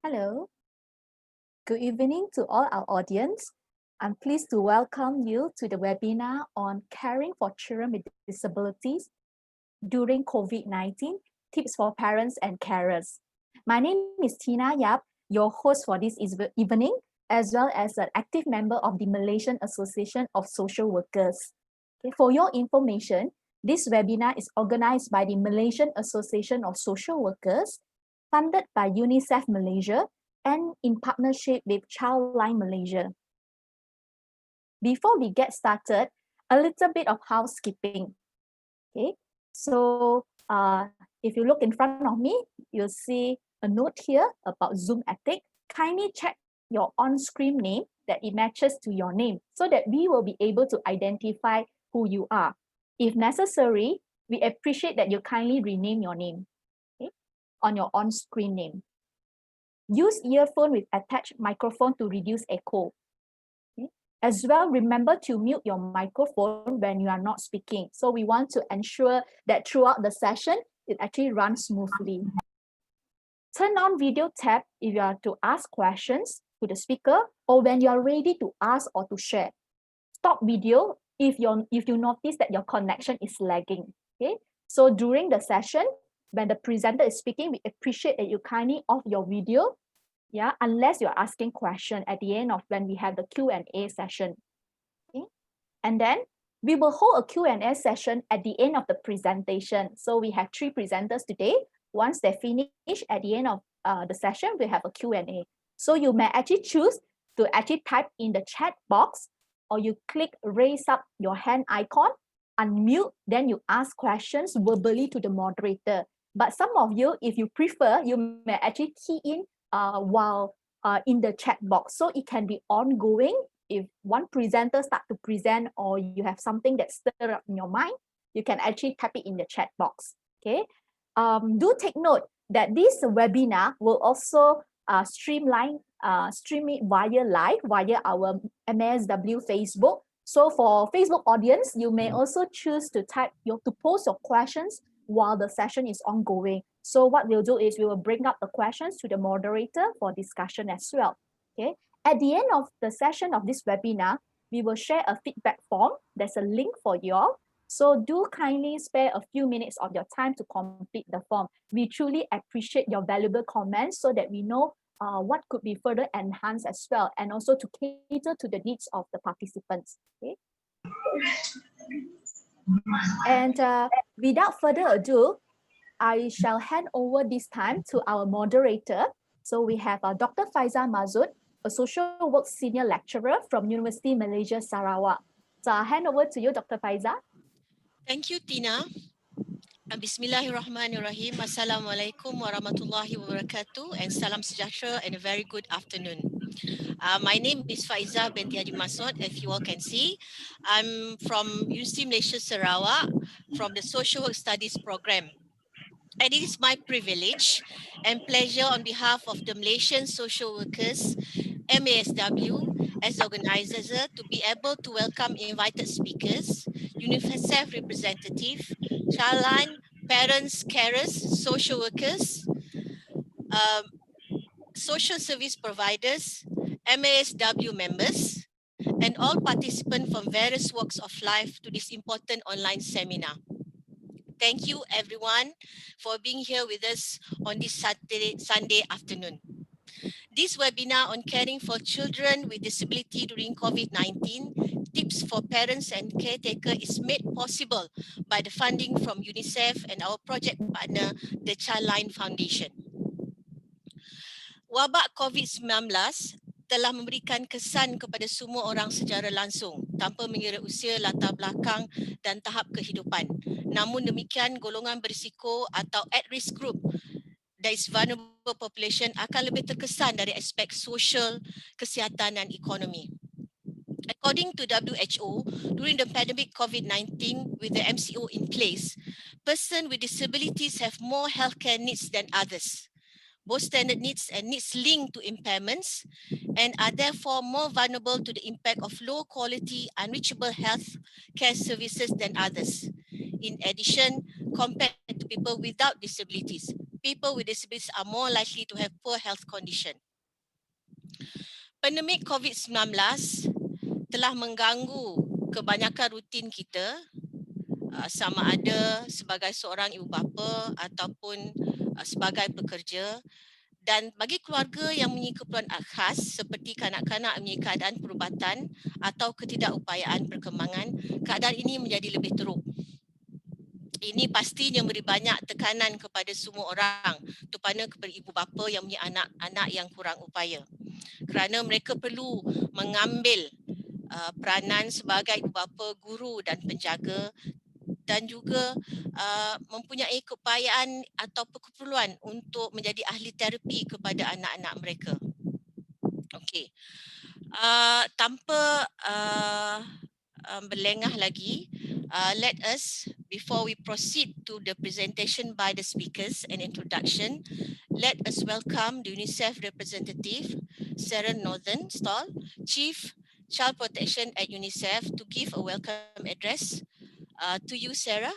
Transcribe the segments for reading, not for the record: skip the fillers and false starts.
Hello. Good evening to all our audience. I'm pleased to welcome you to the webinar on caring for children with disabilities during COVID-19, tips for parents and carers. My name is Tina Yap, your host for this evening, as well as an active member of the Malaysian Association of Social Workers. Okay, for your information, this webinar is organized by the Malaysian Association of Social Workers, funded by UNICEF Malaysia, and in partnership with Childline Malaysia. Before we get started, a little bit of housekeeping. Okay, so if you look in front of me, you'll see a note here about Zoom ethic. Kindly check your on-screen name that it matches to your name so that we will be able to identify who you are. If necessary, we appreciate that you kindly rename your name, okay, on your on-screen name. Use earphone with attached microphone to reduce echo. Okay. As well, remember to mute your microphone when you are not speaking. So we want to ensure that throughout the session, it actually runs smoothly. Turn on video tab if you are to ask questions to the speaker or when you are ready to ask or to share. Stop video if you notice that your connection is lagging. Okay. So during the session, when the presenter is speaking, we appreciate that you kindly off your video, yeah, unless you're asking question at the end of when we have the Q&A session. Okay. And then we will hold a Q&A session at the end of the presentation. So we have 3 presenters today. Once they finish at the end of the session, we have a Q&A. So you may actually choose to actually type in the chat box, or you click raise up your hand icon, unmute, then you ask questions verbally to the moderator. But some of you, if you prefer, you may actually key in while in the chat box. So it can be ongoing. If one presenter starts to present or you have something that stirred up in your mind, you can actually type it in the chat box. Okay. Do take note that this webinar will also stream it via live via our MASW Facebook. So for Facebook audience, you may also choose to post your questions while the session is ongoing. So what we'll do is we will bring up the questions to the moderator for discussion as well. Okay. At the end of the session of this webinar, we will share a feedback form. There's a link for you all. So do kindly spare a few minutes of your time to complete the form. We truly appreciate your valuable comments so that we know what could be further enhanced as well, and also to cater to the needs of the participants. Okay. And without further ado, I shall hand over this time to our moderator. So we have Dr. Faizal Mazud, a social work senior lecturer from University Malaysia, Sarawak. So I'll hand over to you, Dr. Faizal. Thank you, Tina. Bismillahirrahmanirrahim. Assalamualaikum warahmatullahi wabarakatuh, and salam sejahtera and a very good afternoon. My name is Faiza binti Haji Masud, if you all can see. I'm from University Malaysia Sarawak, from the Social Work Studies program. And it is my privilege and pleasure on behalf of the Malaysian Social Workers, MASW, as organizers, to be able to welcome invited speakers, UNICEF representative, childline, parents, carers, social workers, social service providers, MASW members, and all participants from various walks of life to this important online seminar. Thank you everyone for being here with us on this Sunday afternoon. This webinar on caring for children with disability during COVID-19, tips for parents and caretaker, is made possible by the funding from UNICEF and our project partner, the Childline Foundation. Wabak COVID-19 telah memberikan kesan kepada semua orang secara langsung tanpa mengira usia, latar belakang dan tahap kehidupan. Namun demikian, golongan berisiko atau at-risk group, that is vulnerable population, akan lebih terkesan dari aspek sosial, kesihatan dan ekonomi. According to WHO, during the pandemic COVID-19, with the MCO in place, persons with disabilities have more healthcare needs than others, both standard needs and needs linked to impairments, and are therefore more vulnerable to the impact of low quality, unreachable health care services than others. In addition, compared to people without disabilities, people with disabilities are more likely to have poor health condition. Pandemik COVID-19 telah mengganggu kebanyakan rutin kita, sama ada sebagai seorang ibu bapa ataupun sebagai pekerja. Dan bagi keluarga yang mempunyai keperluan khas seperti kanak-kanak mempunyai keadaan perubatan atau ketidakupayaan perkembangan, keadaan ini menjadi lebih teruk. Ini pastinya memberi banyak tekanan kepada semua orang, terutama kepada ibu bapa yang mempunyai anak-anak yang kurang upaya. Kerana mereka perlu mengambil peranan sebagai ibu bapa, guru dan penjaga, dan juga mempunyai keupayaan atau keperluan untuk menjadi ahli terapi kepada anak-anak mereka. Okey. Tanpa berlengah lagi, let us, before we proceed to the presentation by the speakers and introduction, let us welcome the UNICEF representative, Sivanathan Nordin, Chief Child Protection at UNICEF, to give a welcome address. To you, Sarah.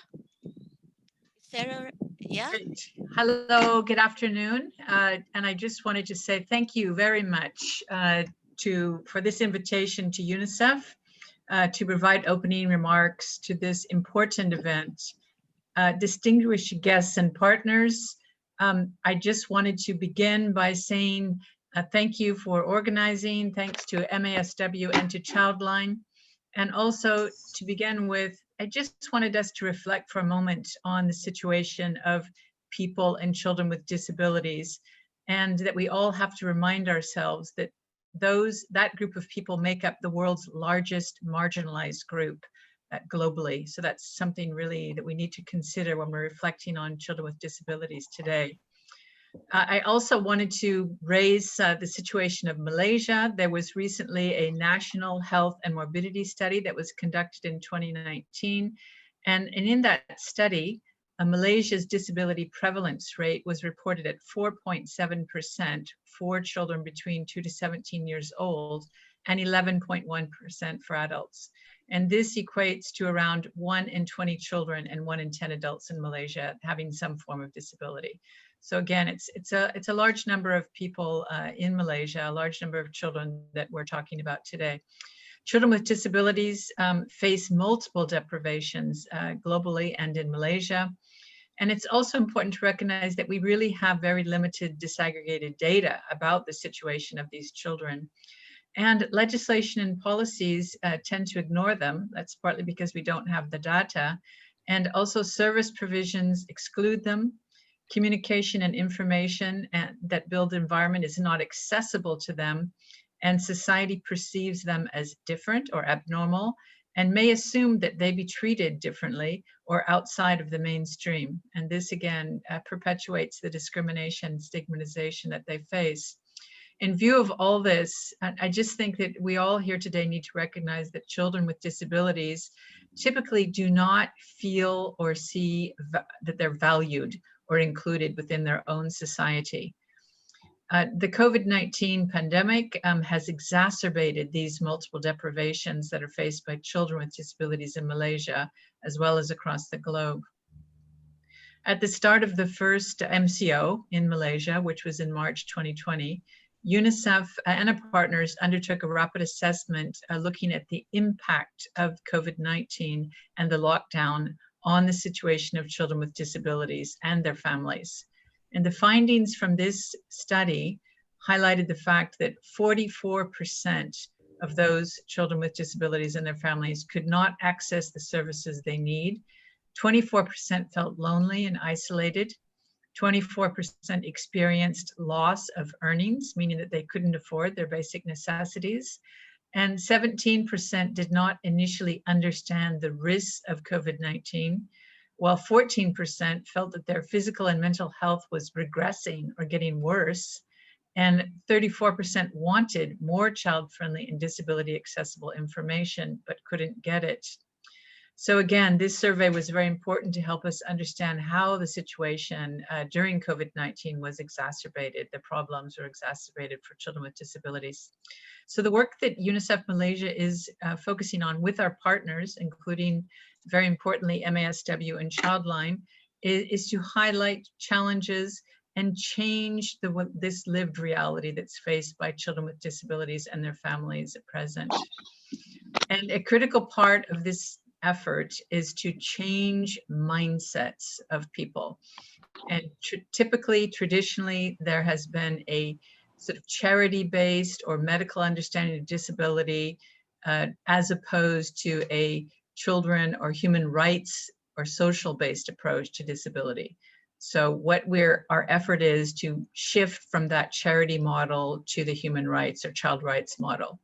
Sarah, yeah. Great. Hello, good afternoon. And I just wanted to say thank you very much for this invitation to UNICEF to provide opening remarks to this important event. Distinguished guests and partners, I just wanted to begin by saying thank you for organizing, thanks to MASW and to Childline. And also to begin with, I just wanted us to reflect for a moment on the situation of people and children with disabilities, and that we all have to remind ourselves that that group of people make up the world's largest marginalized group globally. So that's something really that we need to consider when we're reflecting on children with disabilities today. I also wanted to raise the situation of Malaysia. There was recently a national health and morbidity study that was conducted in 2019. And in that study, Malaysia's disability prevalence rate was reported at 4.7% for children between 2 to 17 years old and 11.1% for adults. And this equates to around 1 in 20 children and 1 in 10 adults in Malaysia having some form of disability. So again, it's a large number of people in Malaysia, a large number of children that we're talking about today. Children with disabilities face multiple deprivations globally and in Malaysia. And it's also important to recognize that we really have very limited disaggregated data about the situation of these children. And legislation and policies tend to ignore them. That's partly because we don't have the data. And also service provisions exclude them. Communication and information that build environment is not accessible to them, and society perceives them as different or abnormal and may assume that they be treated differently or outside of the mainstream. And this again perpetuates the discrimination and stigmatization that they face. In view of all this, I just think that we all here today need to recognize that children with disabilities typically do not feel or see that they're valued or included within their own society. The COVID-19 pandemic has exacerbated these multiple deprivations that are faced by children with disabilities in Malaysia, as well as across the globe. At the start of the first MCO in Malaysia, which was in March 2020, UNICEF and our partners undertook a rapid assessment looking at the impact of COVID-19 and the lockdown on the situation of children with disabilities and their families. And the findings from this study highlighted the fact that 44% of those children with disabilities and their families could not access the services they need. 24% felt lonely and isolated. 24% experienced loss of earnings, meaning that they couldn't afford their basic necessities. And 17% did not initially understand the risks of COVID-19, while 14% felt that their physical and mental health was regressing or getting worse. And 34% wanted more child-friendly and disability-accessible information, but couldn't get it. So again, this survey was very important to help us understand how the situation during COVID-19 was exacerbated, the problems were exacerbated for children with disabilities. So the work that UNICEF Malaysia is focusing on with our partners, including very importantly MASW and Childline, is to highlight challenges and change this lived reality that's faced by children with disabilities and their families at present. And a critical part of this effort is to change mindsets of people. And typically, traditionally, there has been a sort of charity-based or medical understanding of disability as opposed to a children or human rights or social-based approach to disability. So what our effort is to shift from that charity model to the human rights or child rights model.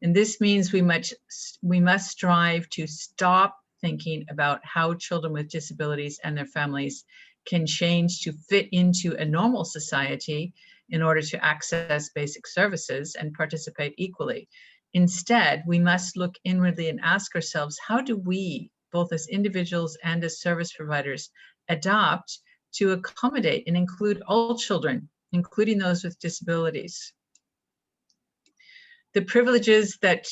And this means we must strive to stop thinking about how children with disabilities and their families can change to fit into a normal society in order to access basic services and participate equally. Instead, we must look inwardly and ask ourselves, how do we, both as individuals and as service providers, adapt to accommodate and include all children, including those with disabilities? The privileges that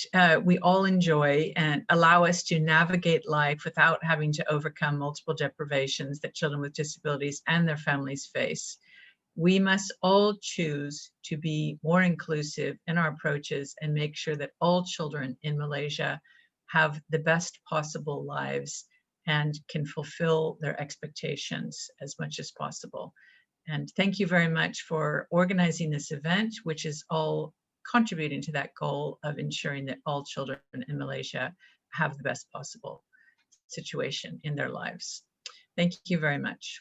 we all enjoy and allow us to navigate life without having to overcome multiple deprivations that children with disabilities and their families face. We must all choose to be more inclusive in our approaches and make sure that all children in Malaysia have the best possible lives and can fulfill their expectations as much as possible. And thank you very much for organizing this event, which is all contributing to that goal of ensuring that all children in Malaysia have the best possible situation in their lives. Thank you very much.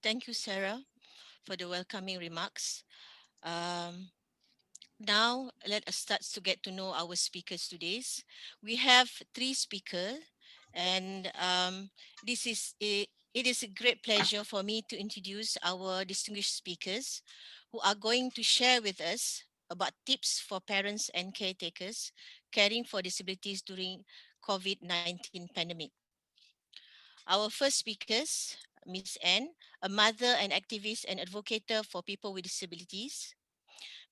Thank you, Sarah, for the welcoming remarks. Now, let us start to get to know our speakers today. We have 3 speakers, and it is a great pleasure for me to introduce our distinguished speakers who are going to share with us about tips for parents and caretakers caring for disabilities during COVID-19 pandemic. Our first speakers, Ms. Anne, a mother and activist and advocate for people with disabilities.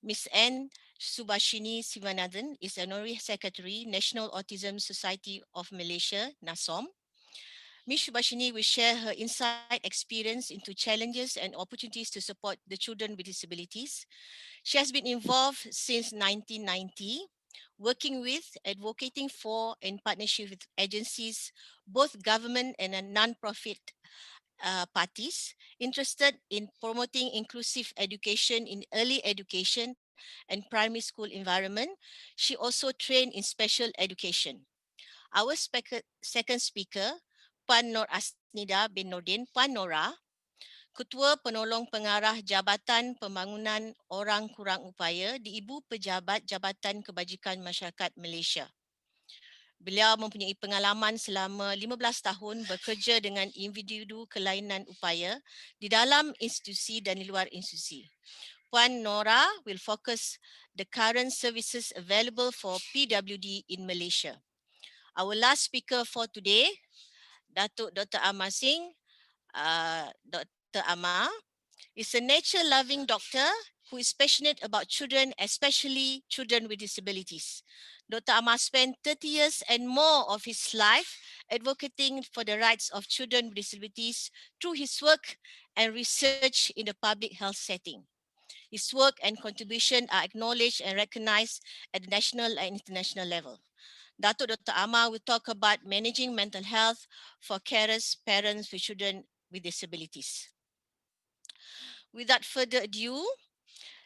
Ms. Anne Subashini Sivanathan is Honorary Secretary, National Autism Society of Malaysia, NASOM. Ms. Subashini will share her insight experience into challenges and opportunities to support the children with disabilities. She has been involved since 1990, working with, advocating for, and partnership with agencies, both government and non-profit parties interested in promoting inclusive education in early education and primary school environment. She also trained in special education. Our second speaker, Puan Norasnida Nordin, Puan Nora, Ketua Penolong Pengarah Jabatan Pembangunan Orang Kurang Upaya di Ibu Pejabat Jabatan Kebajikan Masyarakat Malaysia. Beliau mempunyai pengalaman selama 15 tahun bekerja dengan individu kelainan upaya di dalam institusi dan di luar institusi. Puan Nora will focus the current services available for PWD in Malaysia. Our last speaker for today, Dato Dr. Amar Singh, Dr. Amar is a nature-loving doctor who is passionate about children, especially children with disabilities. Dr. Amar spent 30 years and more of his life advocating for the rights of children with disabilities through his work and research in the public health setting. His work and contribution are acknowledged and recognized at the national and international level. Dato Dr. Amar will talk about managing mental health for carers, parents with children with disabilities. Without further ado,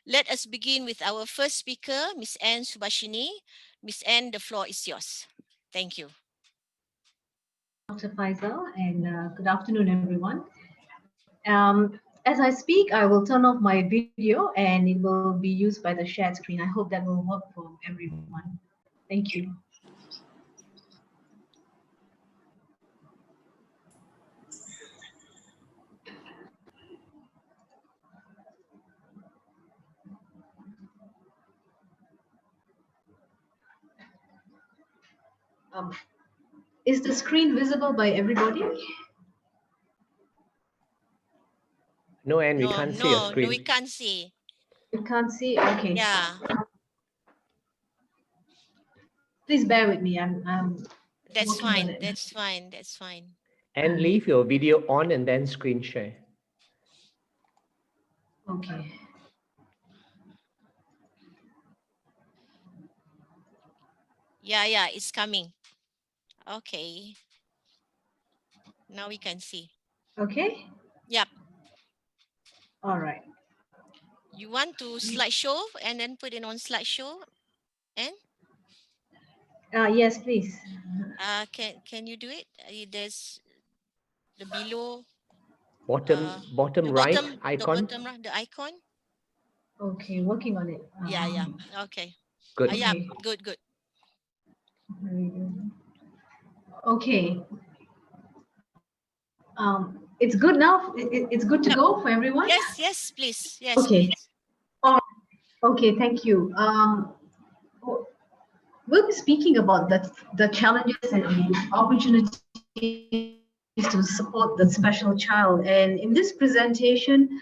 let us begin with our first speaker, Ms. Anne Subashini. Ms. Anne, the floor is yours. Thank you. Dr. Faisal, and good afternoon, everyone. As I speak, I will turn off my video and it will be used by the shared screen. I hope that will work for everyone. Thank you. Is the screen visible by everybody? No, Anne, we can't see your screen. No, we can't see. You can't see? Okay. Yeah. Please bear with me. That's working on fine. it. That's fine. That's fine. And leave your video on and then screen share. Okay. Yeah, it's coming. Okay. Now we can see. Okay. Yep. All right. You want to slideshow and then put it on slideshow? And Yes, please. can you do it? There's the below Bottom the right bottom icon. the icon. Okay, working on it. Yeah. Okay. Good. Yeah, Okay. good. Very good. Okay. It's good now. It's good to Yep. go for everyone. Yes, please. Yes, Okay. please. Okay. Thank you. We'll be speaking about the challenges and the opportunities to support the special child. And in this presentation,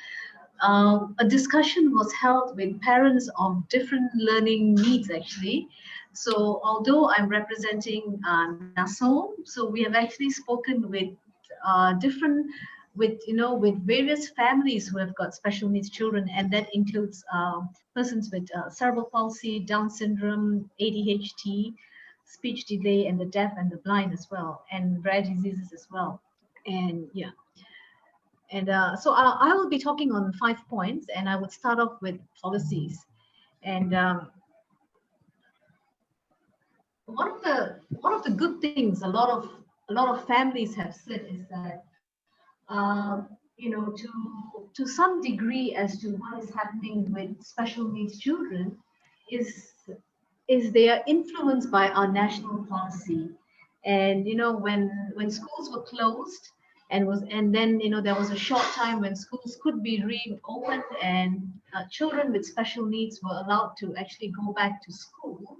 a discussion was held with parents of different learning needs actually. So although I'm representing NASOM, so we have actually spoken with with various families who have got special needs children, and that includes persons with cerebral palsy, Down syndrome, ADHD, speech delay, and the deaf and the blind as well, and rare diseases as well. And yeah. And so I will be talking on 5 points, and I would start off with policies. And one of the good things a lot of families have said is that to some degree as to what is happening with special needs children is they are influenced by our national policy. And when schools were closed and then there was a short time when schools could be reopened, and children with special needs were allowed to actually go back to school.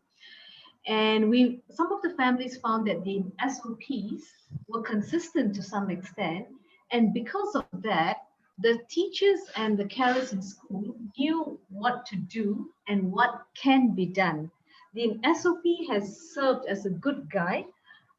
And some of the families found that the SOPs were consistent to some extent, and because of that, the teachers and the carers in school knew what to do and what can be done. The SOP has served as a good guide,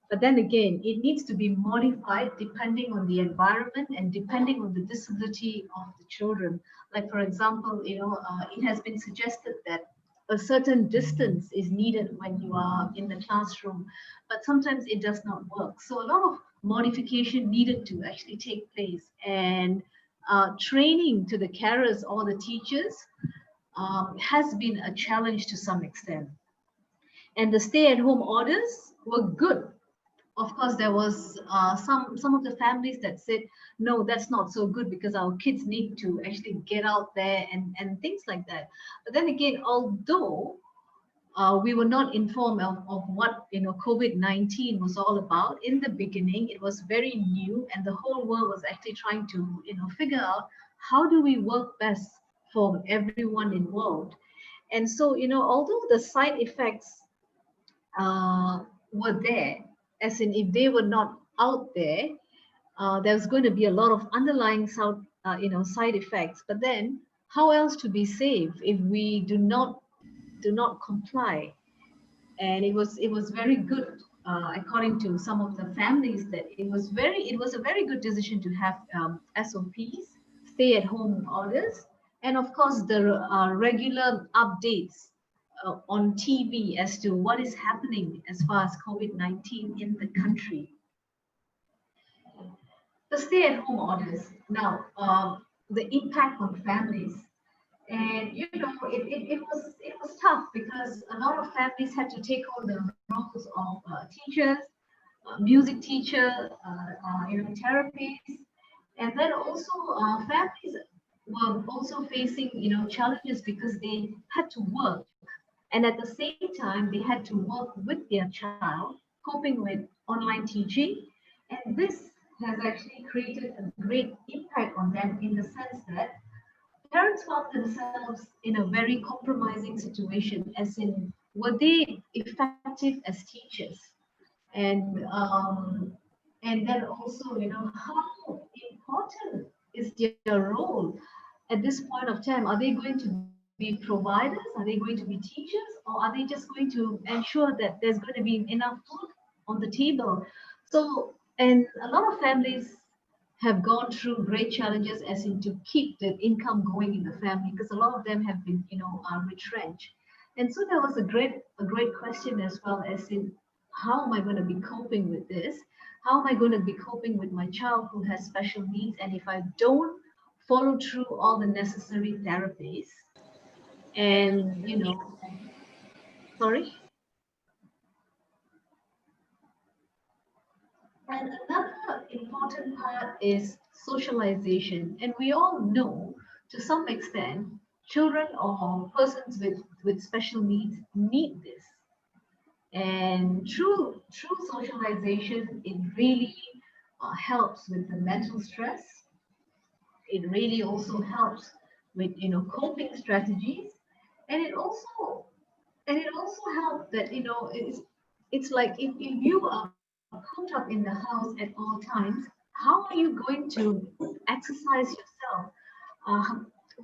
but then again, it needs to be modified depending on the environment and depending on the disability of the children. Like, for example, it has been suggested that a certain distance is needed when you are in the classroom, but sometimes it does not work. So a lot of modification needed to actually take place, and training to the carers or the teachers has been a challenge to some extent. And the stay-at-home orders were good. Of course, there was some of the families that said, no, that's not so good because our kids need to actually get out there and things like that. But then again, although we were not informed of what COVID-19 was all about in the beginning, it was very new, and the whole world was actually trying to figure out how do we work best for everyone involved. And so although the side effects were there, as in if they were not out there, there's going to be a lot of underlying side effects. But then how else to be safe if we do not comply? And it was very good, according to some of the families, that it was a very good decision to have SOPs, stay at home orders, and of course the regular updates on TV as to what is happening as far as COVID-19 in the country. The stay-at-home orders. Now, the impact on families, and it was tough because a lot of families had to take on the roles of teachers, music teacher, therapists, and then also families were also facing challenges because they had to work. And at the same time, they had to work with their child, coping with online teaching. And this has actually created a great impact on them in the sense that parents found themselves in a very compromising situation, as in, were they effective as teachers? And then also, how important is their role at this point of time? Are they going to be providers? Are they going to be teachers? Or are they just going to ensure that there's going to be enough food on the table? So, and a lot of families have gone through great challenges as in to keep the income going in the family, because a lot of them have been, retrenched. And so there was a great question as well, as in how am I going to be coping with this? How am I going to be coping with my child who has special needs? And if I don't follow through all the necessary therapies, and sorry. And another important part is socialization. And we all know, to some extent, children or persons with special needs need this. And through socialization, it really helps with the mental stress. It really also helps with coping strategies, and it also helps that it's like if you are cooped up in the house at all times, how are you going to exercise yourself? uh,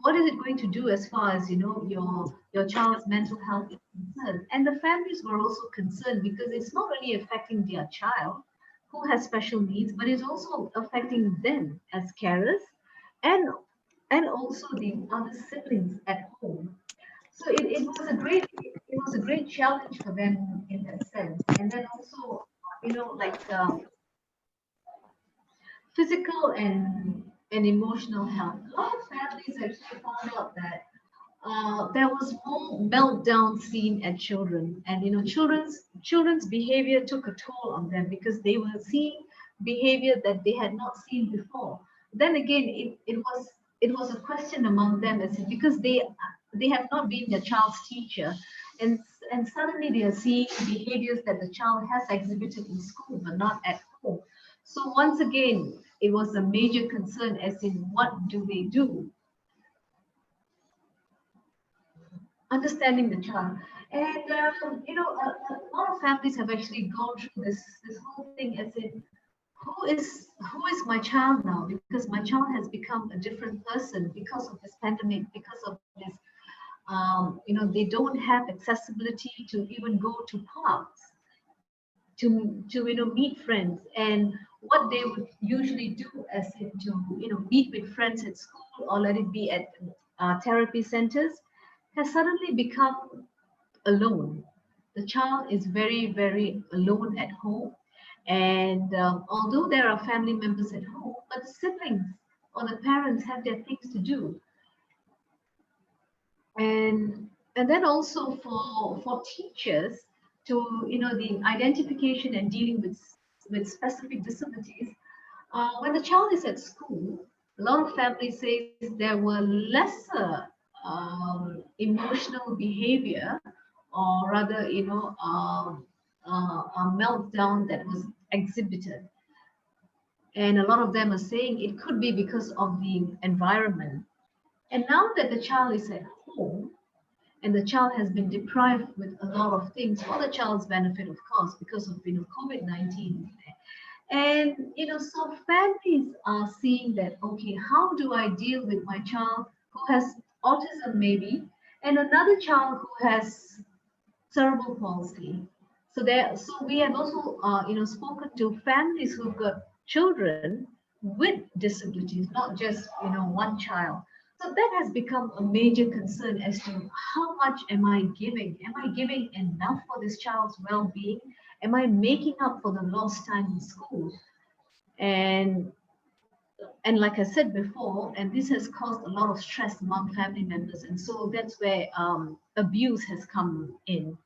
what is it going to do as far as your child's mental health is concerned? And the families were also concerned, because it's not only affecting their child who has special needs, but it's also affecting them as carers, and also the other siblings at home. So it was a great challenge for them in that sense. And then also, like physical and emotional health. A lot of families actually found out that there was more meltdown seen at children, and children's behavior took a toll on them, because they were seeing behavior that they had not seen before. Then again, it was a question among them, as in, because they have not been their child's teacher, and suddenly they are seeing behaviors that the child has exhibited in school but not at home. So once again, it was a major concern, as in what do they do, understanding the child. And a lot of families have actually gone through this whole thing, as in who is my child now, because my child has become a different person because of this pandemic, because of this they don't have accessibility to even go to parks, to meet friends, and what they would usually do, as in to meet with friends at school, or let it be at therapy centers, has suddenly become alone. The child is very, very alone at home. And although there are family members at home, but the siblings or the parents have their things to do. And then also for teachers to the identification and dealing with specific disabilities. When the child is at school, a lot of families say there were lesser emotional behavior, or rather, a meltdown that was exhibited. And a lot of them are saying it could be because of the environment. And now that the child is at home, and the child has been deprived with a lot of things for the child's benefit, of course, because of COVID-19. And so families are seeing that, okay, how do I deal with my child who has autism maybe, and another child who has cerebral palsy? So we have also spoken to families who've got children with disabilities, not just one child. So that has become a major concern, as to how much am I giving? Am I giving enough for this child's well-being? Am I making up for the lost time in school? And like I said before, and this has caused a lot of stress among family members. And so that's where abuse has come in.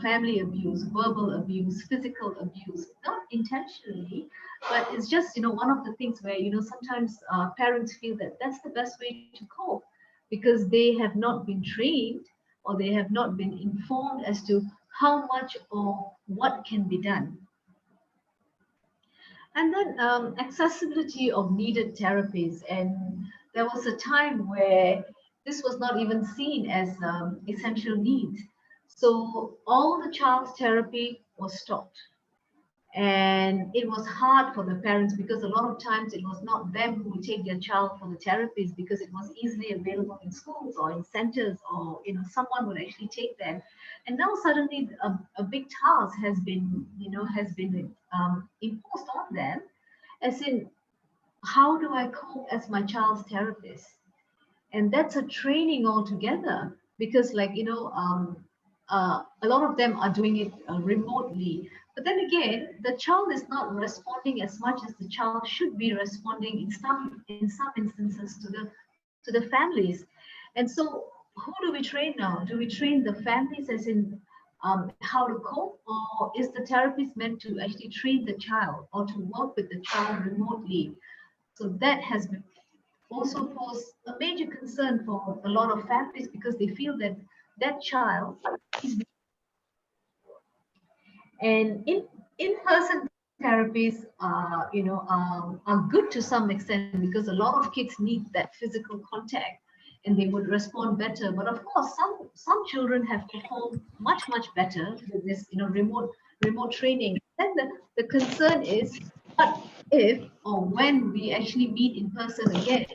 Family abuse, verbal abuse, physical abuse, not intentionally, but it's just, one of the things where, sometimes parents feel that that's the best way to cope, because they have not been trained, or they have not been informed as to how much or what can be done. And then accessibility of needed therapies. And there was a time where this was not even seen as essential needs. So all the child's therapy was stopped. And it was hard for the parents, because a lot of times it was not them who would take their child for the therapies, because it was easily available in schools or in centers, or someone would actually take them. And now suddenly a big task has been imposed on them, as in how do I cope as my child's therapist? And that's a training altogether, because a lot of them are doing it remotely. But then again, the child is not responding as much as the child should be responding in some instances to the families. And so who do we train now? Do we train the families as in how to cope, or is the therapist meant to actually train the child or to work with the child remotely? So that has been also posed a major concern for a lot of families, because they feel that that child is, and in-person therapies are good to some extent, because a lot of kids need that physical contact and they would respond better. But of course, some children have performed much better with this remote training. Then the concern is, what if or when we actually meet in person again?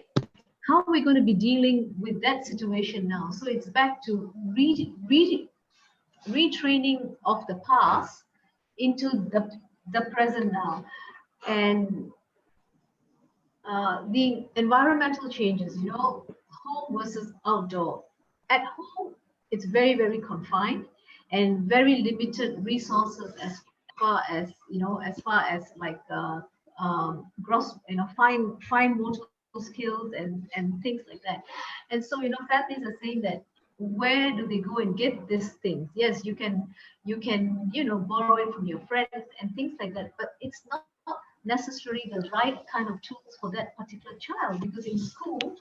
How are we going to be dealing with that situation now? So it's back to retraining of the past into the present now. And the environmental changes, home versus outdoor. At home, it's very confined and very limited resources as far as like gross, fine motor skills and things like that. And so, families are saying that, where do they go and get these things? Yes, you can borrow it from your friends and things like that, but it's not necessarily the right kind of tools for that particular child, because in school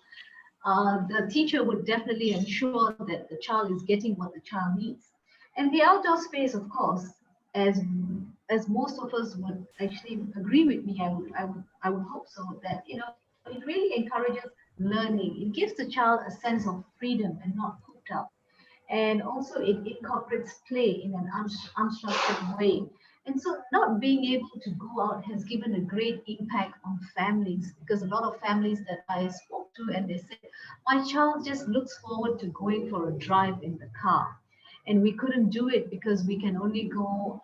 the teacher would definitely ensure that the child is getting what the child needs. And the outdoor space, of course, as as most of us would actually agree with me, I would hope so, that it really encourages learning. It gives the child a sense of freedom and not cooped up. And also it incorporates play in an unstructured way. And so not being able to go out has given a great impact on families, because a lot of families that I spoke to, and they said, my child just looks forward to going for a drive in the car. And we couldn't do it because we can only go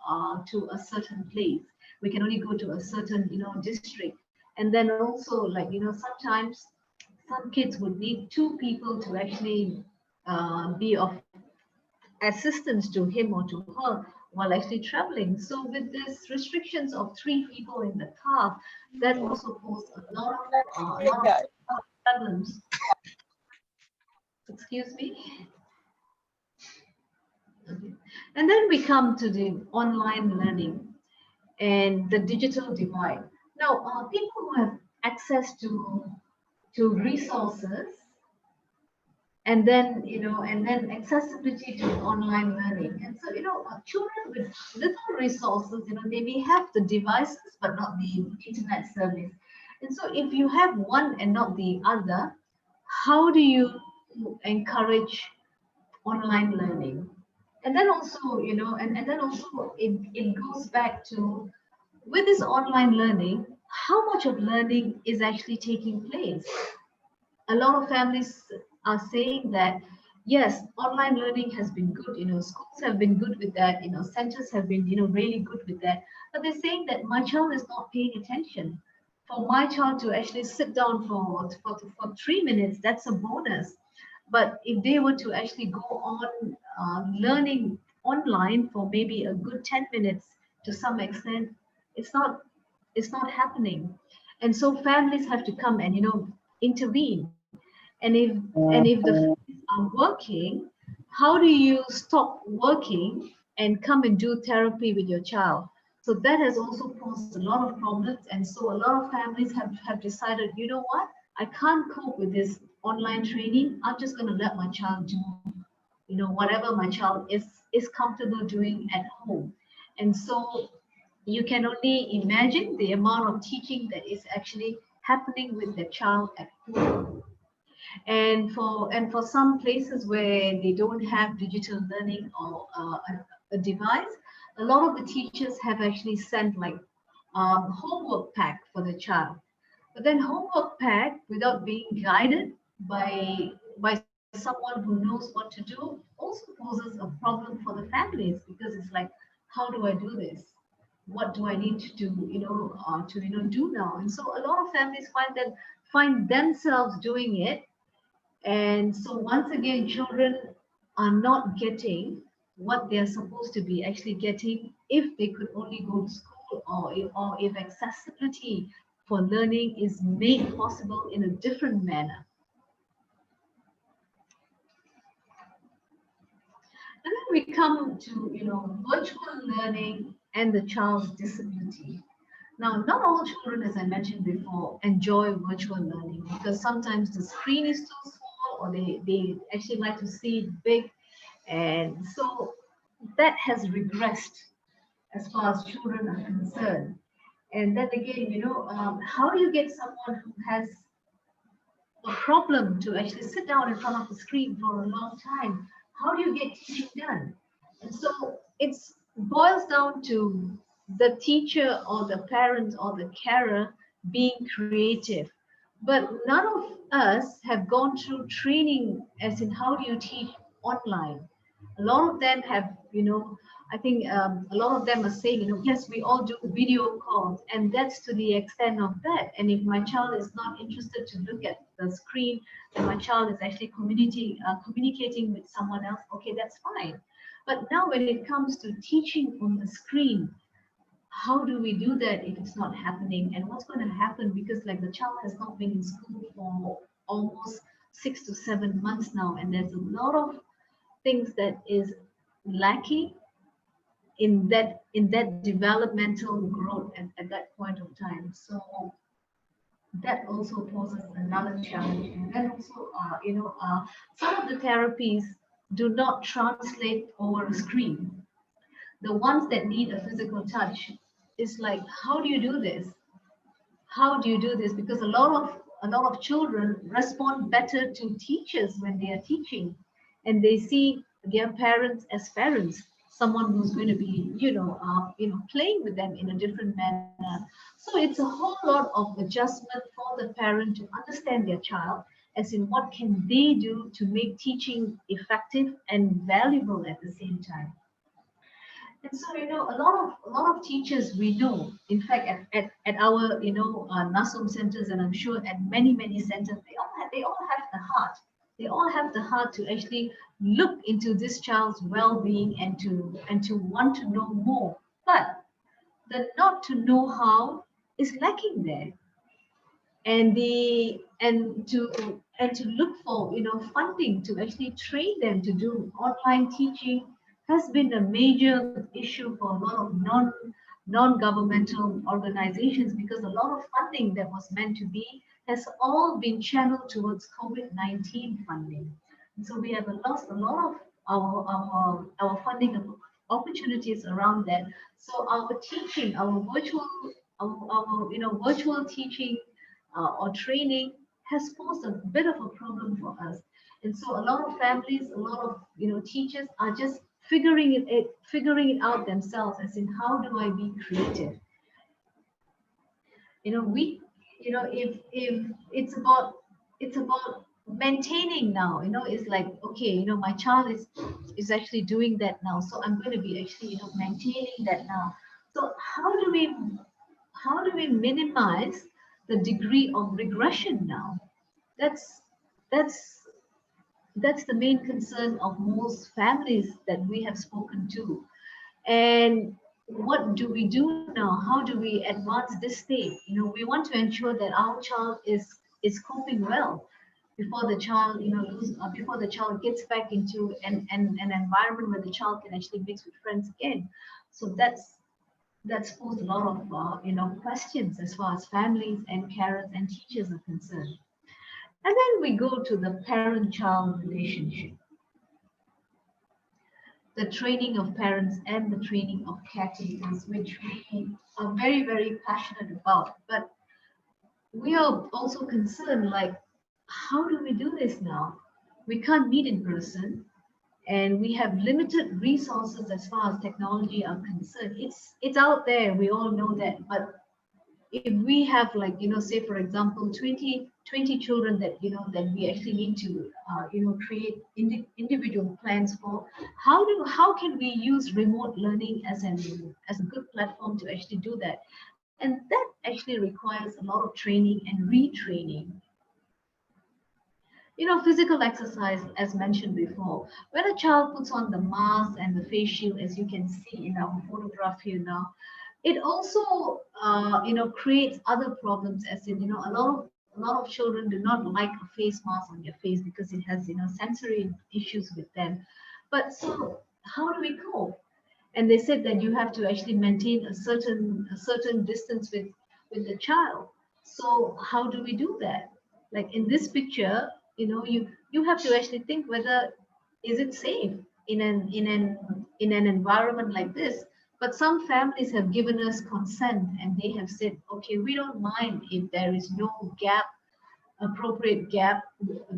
to a certain place. We can only go to a certain, district. And then also, like, sometimes some kids would need two people to actually be of assistance to him or to her while actually traveling. So with these restrictions of three people in the car, that also posed a lot of problems. Excuse me. Okay. And then we come to the online learning and the digital divide. Now, people who have access to resources, and then accessibility to online learning. And so, children with little resources, they may have the devices but not the internet service. And so if you have one and not the other, how do you encourage online learning? And then also, and then also it goes back to, with this online learning, how much of learning is actually taking place? A lot of families are saying that, yes, online learning has been good, schools have been good with that, centers have been, really good with that. But they're saying that my child is not paying attention. For my child to actually sit down for 3 minutes, that's a bonus. But if they were to actually go on learning online for maybe a good 10 minutes to some extent, it's not happening. And so families have to come and intervene. And if the families are working, how do you stop working and come and do therapy with your child? So that has also posed a lot of problems. And so a lot of families have decided, you know what, I can't cope with this online training. I'm just going to let my child do, whatever my child is comfortable doing at home. And so you can only imagine the amount of teaching that is actually happening with the child at home. And for some places where they don't have digital learning or a device, a lot of the teachers have actually sent like homework pack for the child. But then homework pack without being guided by someone who knows what to do also poses a problem for the families, because it's like, how do I do this? what do I need to do, do now? And so a lot of families find themselves doing it. And so once again, children are not getting what they're supposed to be actually getting if they could only go to school, or if accessibility for learning is made possible in a different manner. And then we come to, virtual learning and the child's disability. Now, not all children, as I mentioned before, enjoy virtual learning because sometimes the screen is too small, or they actually like to see it big. And so that has regressed as far as children are concerned. And then again, how do you get someone who has a problem to actually sit down in front of the screen for a long time? How do you get teaching done? And so it boils down to the teacher or the parent or the carer being creative. But none of us have gone through training as in how do you teach online. A lot of them have, I think a lot of them are saying, yes, we all do video calls, and that's to the extent of that. And if my child is not interested to look at the screen, and my child is actually communicating with someone else, okay, that's fine. But now when it comes to teaching on the screen, how do we do that if it's not happening? And what's going to happen? Because like the child has not been in school for almost 6 to 7 months now, and there's a lot of things that is lacking in that developmental growth at that point of time. So that also poses another challenge. And then also, some of the therapies do not translate over a screen. The ones that need a physical touch is like, how do you do this? How do you do this? Because a lot of children respond better to teachers when they are teaching, and they see their parents as parents, someone who's going to be, playing with them in a different manner. So it's a whole lot of adjustment for the parent to understand their child, as in what can they do to make teaching effective and valuable at the same time. And so, a lot of teachers we know, in fact, at our, NASOM centers, and I'm sure at many centers, they all have the heart. They all have the heart to actually look into this child's well-being and to want to know more. But the not to know how is lacking there. And to look for, funding to actually train them to do online teaching has been a major issue for a lot of non-governmental organizations, because a lot of funding that was meant to be has all been channeled towards COVID-19 funding. And so we have lost a lot of our funding opportunities around that. So our teaching, our virtual teaching or training has posed a bit of a problem for us. And so a lot of families, a lot of teachers are just figuring it out themselves, as in how do I be creative? If it's about maintaining now, it's like, okay, my child is actually doing that now, so I'm going to be actually maintaining that now. So how do we minimize the degree of regression now? That's the main concern of most families that we have spoken to. And what do we do now? How do we advance this state? We want to ensure that our child is coping well before the child, before the child gets back into an environment where the child can actually mix with friends again. So that's posed a lot of questions as far as families and carers and teachers are concerned. And then we go to the parent-child relationship, the training of parents and the training of caregivers, which we are very, very passionate about. But we are also concerned, like, how do we do this now? We can't meet in person, and we have limited resources as far as technology are concerned. It's out there, we all know that, but if we have like, say for example, 20 children that, that we actually need to, create individual plans for, how can we use remote learning as a good platform to actually do that? And that actually requires a lot of training and retraining. Physical exercise, as mentioned before, when a child puts on the mask and the face shield, as you can see in our photograph here now, it also, creates other problems, as in, a lot of children do not like a face mask on their face because it has, sensory issues with them. But so, how do we cope? And they said that you have to actually maintain a certain distance with the child. So how do we do that? Like in this picture, you have to actually think whether is it safe in an environment like this. But some families have given us consent and they have said, okay, we don't mind if there is no appropriate gap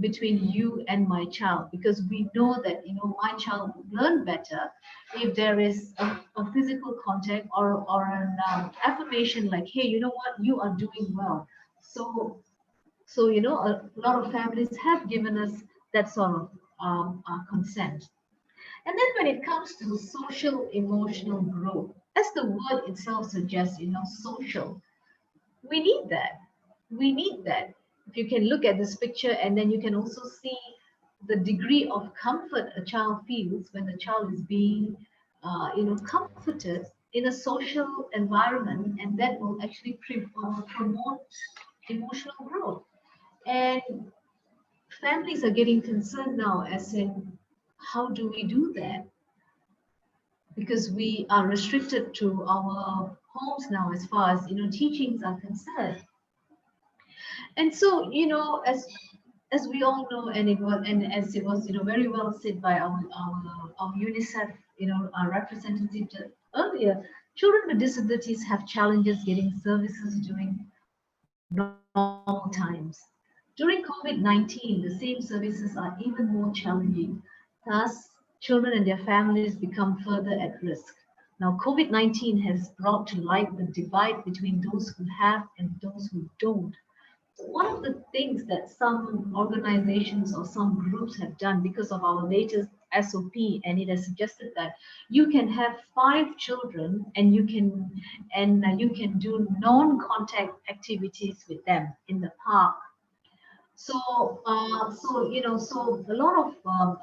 between you and my child, because we know that my child will learn better if there is a physical contact, or an affirmation like, hey, you know what, you are doing well. So a lot of families have given us that sort of consent. And then when it comes to social emotional growth, as the word itself suggests, social, we need that. We need that. If you can look at this picture, and then you can also see the degree of comfort a child feels when the child is being, comforted in a social environment, and that will actually promote emotional growth. And families are getting concerned now, as in, how do we do that? Because we are restricted to our homes now, as far as teachings are concerned. And so, as we all know, and as it was, very well said by our UNICEF, our representative earlier, children with disabilities have challenges getting services during normal times. During COVID-19, the same services are even more challenging. Thus, children and their families become further at risk. Now, COVID-19 has brought to light the divide between those who have and those who don't. One of the things that some organizations or some groups have done, because of our latest SOP, and it has suggested that you can have 5 children and you can do non-contact activities with them in the park. So a lot of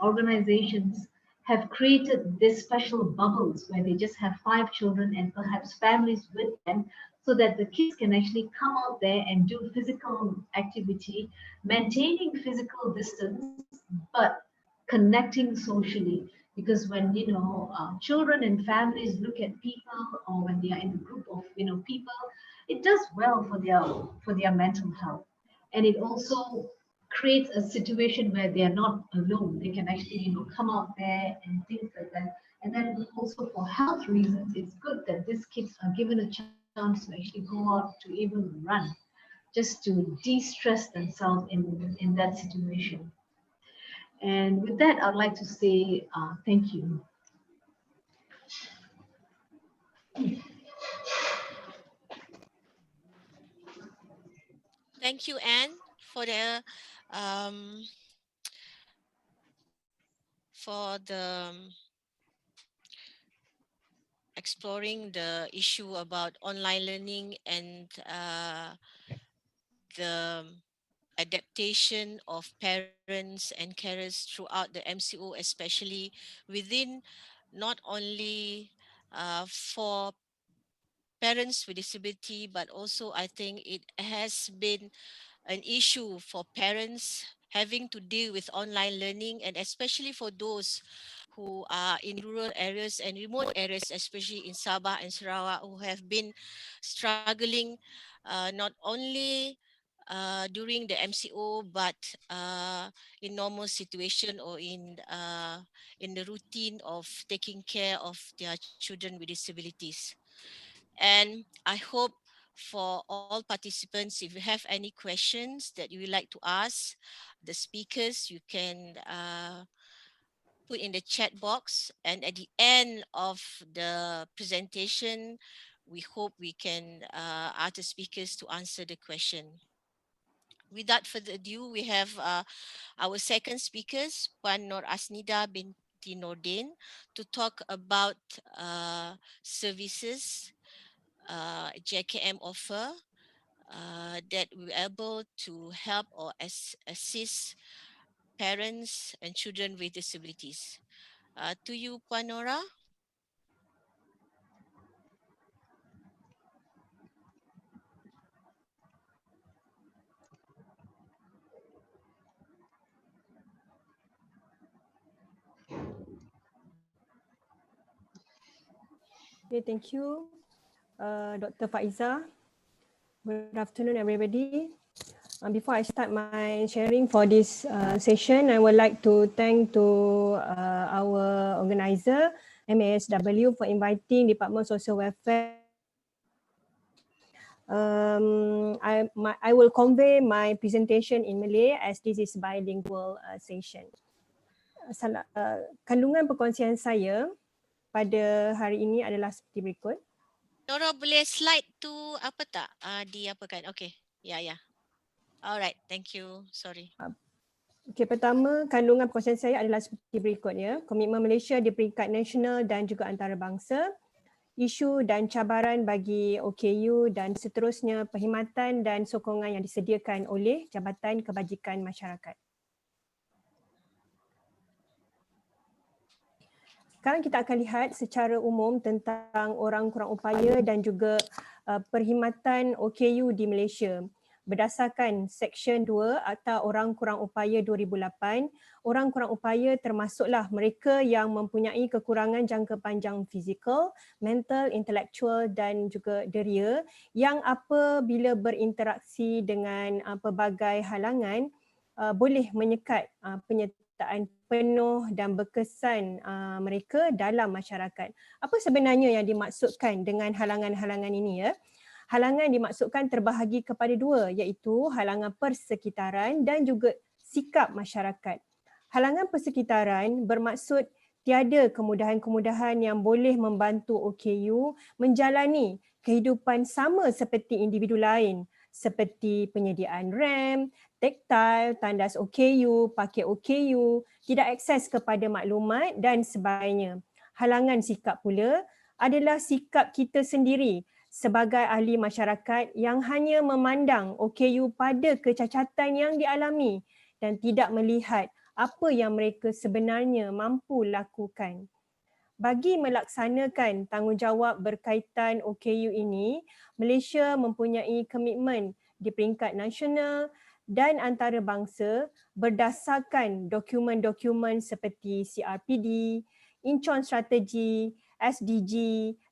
organizations have created this special bubbles where they just have 5 children and perhaps families with them, so that the kids can actually come out there and do physical activity, maintaining physical distance, but connecting socially. Because when children and families look at people, or when they are in a group of people, it does well for their mental health. And it also creates a situation where they are not alone. They can actually come out there and things like that. And then also for health reasons, it's good that these kids are given a chance to actually go out to even run, just to de-stress themselves in that situation. And with that, I'd like to say thank you. Thank you, Anne, for the um, for the exploring the issue about online learning and the adaptation of parents and carers throughout the MCO, especially within not only for parents with disability, but also I think it has been an issue for parents having to deal with online learning, and especially for those who are in rural areas and remote areas, especially in Sabah and Sarawak, who have been struggling not only during the MCO, but in normal situation, or in the routine of taking care of their children with disabilities. And I hope for all participants, if you have any questions that you would like to ask the speakers, you can put in the chat box. And at the end of the presentation, we hope we can ask the speakers to answer the question. Without further ado, we have our second speakers, Puan Norasnida binti Nordin, to talk about services JKM offer that we're able to help or assist parents and children with disabilities. To you, Puan Nora. Okay, thank you, Dr. Faiza. Good afternoon, everybody. Before I start my sharing for this session, I would like to thank to our organizer, MASW, for inviting Department of Social Welfare. I will convey my presentation in Malay as this is bilingual session. Kandungan perkongsian saya pada hari ini adalah seperti berikut. Nora, boleh slide tu apa tak? Diapakan? Okay. Ya. Alright, thank you. Sorry. Okay, pertama, kandungan perkongsian saya adalah seperti berikut ya. Komitmen Malaysia di peringkat nasional dan juga antarabangsa, isu dan cabaran bagi OKU dan seterusnya perkhidmatan dan sokongan yang disediakan oleh Jabatan Kebajikan Masyarakat. Sekarang kita akan lihat secara umum tentang orang kurang upaya dan juga perkhidmatan OKU di Malaysia. Berdasarkan Seksyen 2 Akta Orang Kurang Upaya 2008, orang kurang upaya termasuklah mereka yang mempunyai kekurangan jangka panjang fizikal, mental, intelektual dan juga deria yang apabila berinteraksi dengan pelbagai halangan boleh menyekat penyertaan penuh dan berkesan mereka dalam masyarakat. Apa sebenarnya yang dimaksudkan dengan halangan-halangan ini ya? Halangan dimaksudkan terbahagi kepada dua, iaitu halangan persekitaran dan juga sikap masyarakat. Halangan persekitaran bermaksud tiada kemudahan-kemudahan yang boleh membantu OKU menjalani kehidupan sama seperti individu lain, seperti penyediaan RAM, taktil, tandas OKU, paket OKU, tidak akses kepada maklumat dan sebagainya. Halangan sikap pula adalah sikap kita sendiri sebagai ahli masyarakat yang hanya memandang OKU pada kecacatan yang dialami dan tidak melihat apa yang mereka sebenarnya mampu lakukan. Bagi melaksanakan tanggungjawab berkaitan OKU ini, Malaysia mempunyai komitmen di peringkat nasional dan antarabangsa berdasarkan dokumen-dokumen seperti CRPD, Inchon Strategi, SDG,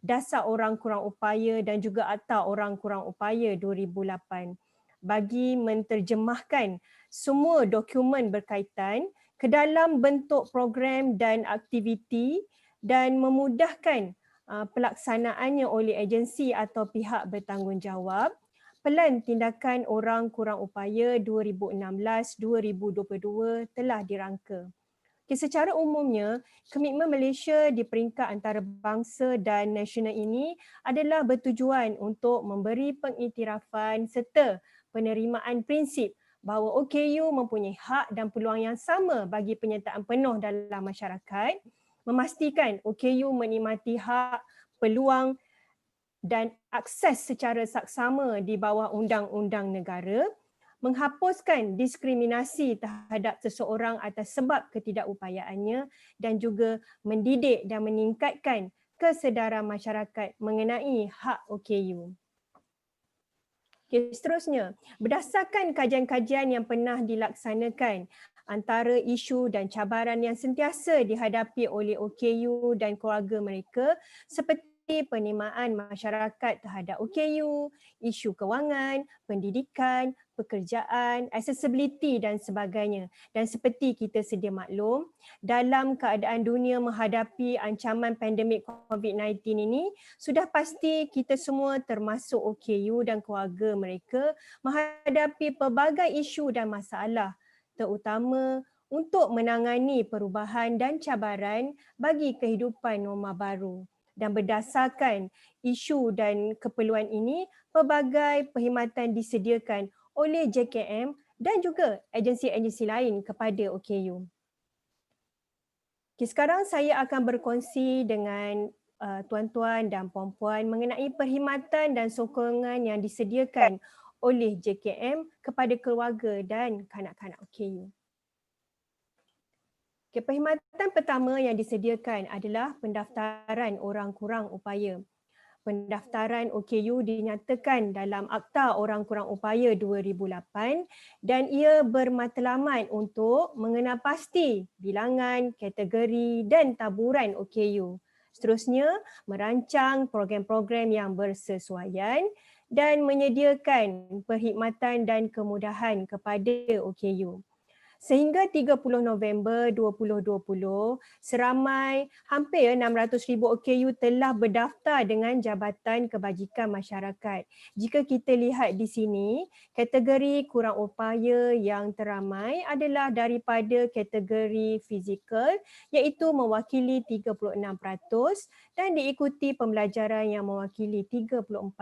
Dasar Orang Kurang Upaya dan juga Akta Orang Kurang Upaya 2008 bagi menterjemahkan semua dokumen berkaitan ke dalam bentuk program dan aktiviti dan memudahkan pelaksanaannya oleh agensi atau pihak bertanggungjawab. Pelan Tindakan Orang Kurang Upaya 2016-2022 telah dirangka. Secara umumnya, komitmen Malaysia di peringkat antarabangsa dan nasional ini adalah bertujuan untuk memberi pengiktirafan serta penerimaan prinsip bahawa OKU mempunyai hak dan peluang yang sama bagi penyertaan penuh dalam masyarakat, memastikan OKU menikmati hak, peluang dan akses secara saksama di bawah undang-undang negara, menghapuskan diskriminasi terhadap seseorang atas sebab ketidakupayaannya dan juga mendidik dan meningkatkan kesedaran masyarakat mengenai hak OKU. Seterusnya, berdasarkan kajian-kajian yang pernah dilaksanakan, antara isu dan cabaran yang sentiasa dihadapi oleh OKU dan keluarga mereka seperti penerimaan masyarakat terhadap OKU, isu kewangan, pendidikan, pekerjaan, accessibility dan sebagainya. Dan seperti kita sedia maklum, dalam keadaan dunia menghadapi ancaman pandemik COVID-19 ini, sudah pasti kita semua termasuk OKU dan keluarga mereka menghadapi pelbagai isu dan masalah, terutama untuk menangani perubahan dan cabaran bagi kehidupan norma baru. Dan berdasarkan isu dan keperluan ini, pelbagai perkhidmatan disediakan oleh JKM dan juga agensi-agensi lain kepada OKU. Okay, sekarang saya akan berkongsi dengan tuan-tuan dan puan-puan mengenai perkhidmatan dan sokongan yang disediakan oleh JKM kepada keluarga dan kanak-kanak OKU. Okay, perkhidmatan pertama yang disediakan adalah pendaftaran orang kurang upaya. Pendaftaran OKU dinyatakan dalam Akta Orang Kurang Upaya 2008 dan ia bermatlamat untuk mengenal pasti bilangan, kategori dan taburan OKU. Seterusnya, merancang program-program yang bersesuaian dan menyediakan perkhidmatan dan kemudahan kepada OKU. Sehingga 30 November 2020, seramai hampir 600,000 OKU telah berdaftar dengan Jabatan Kebajikan Masyarakat. Jika kita lihat di sini, kategori kurang upaya yang teramai adalah daripada kategori fizikal iaitu mewakili 36% dan diikuti pembelajaran yang mewakili 34%.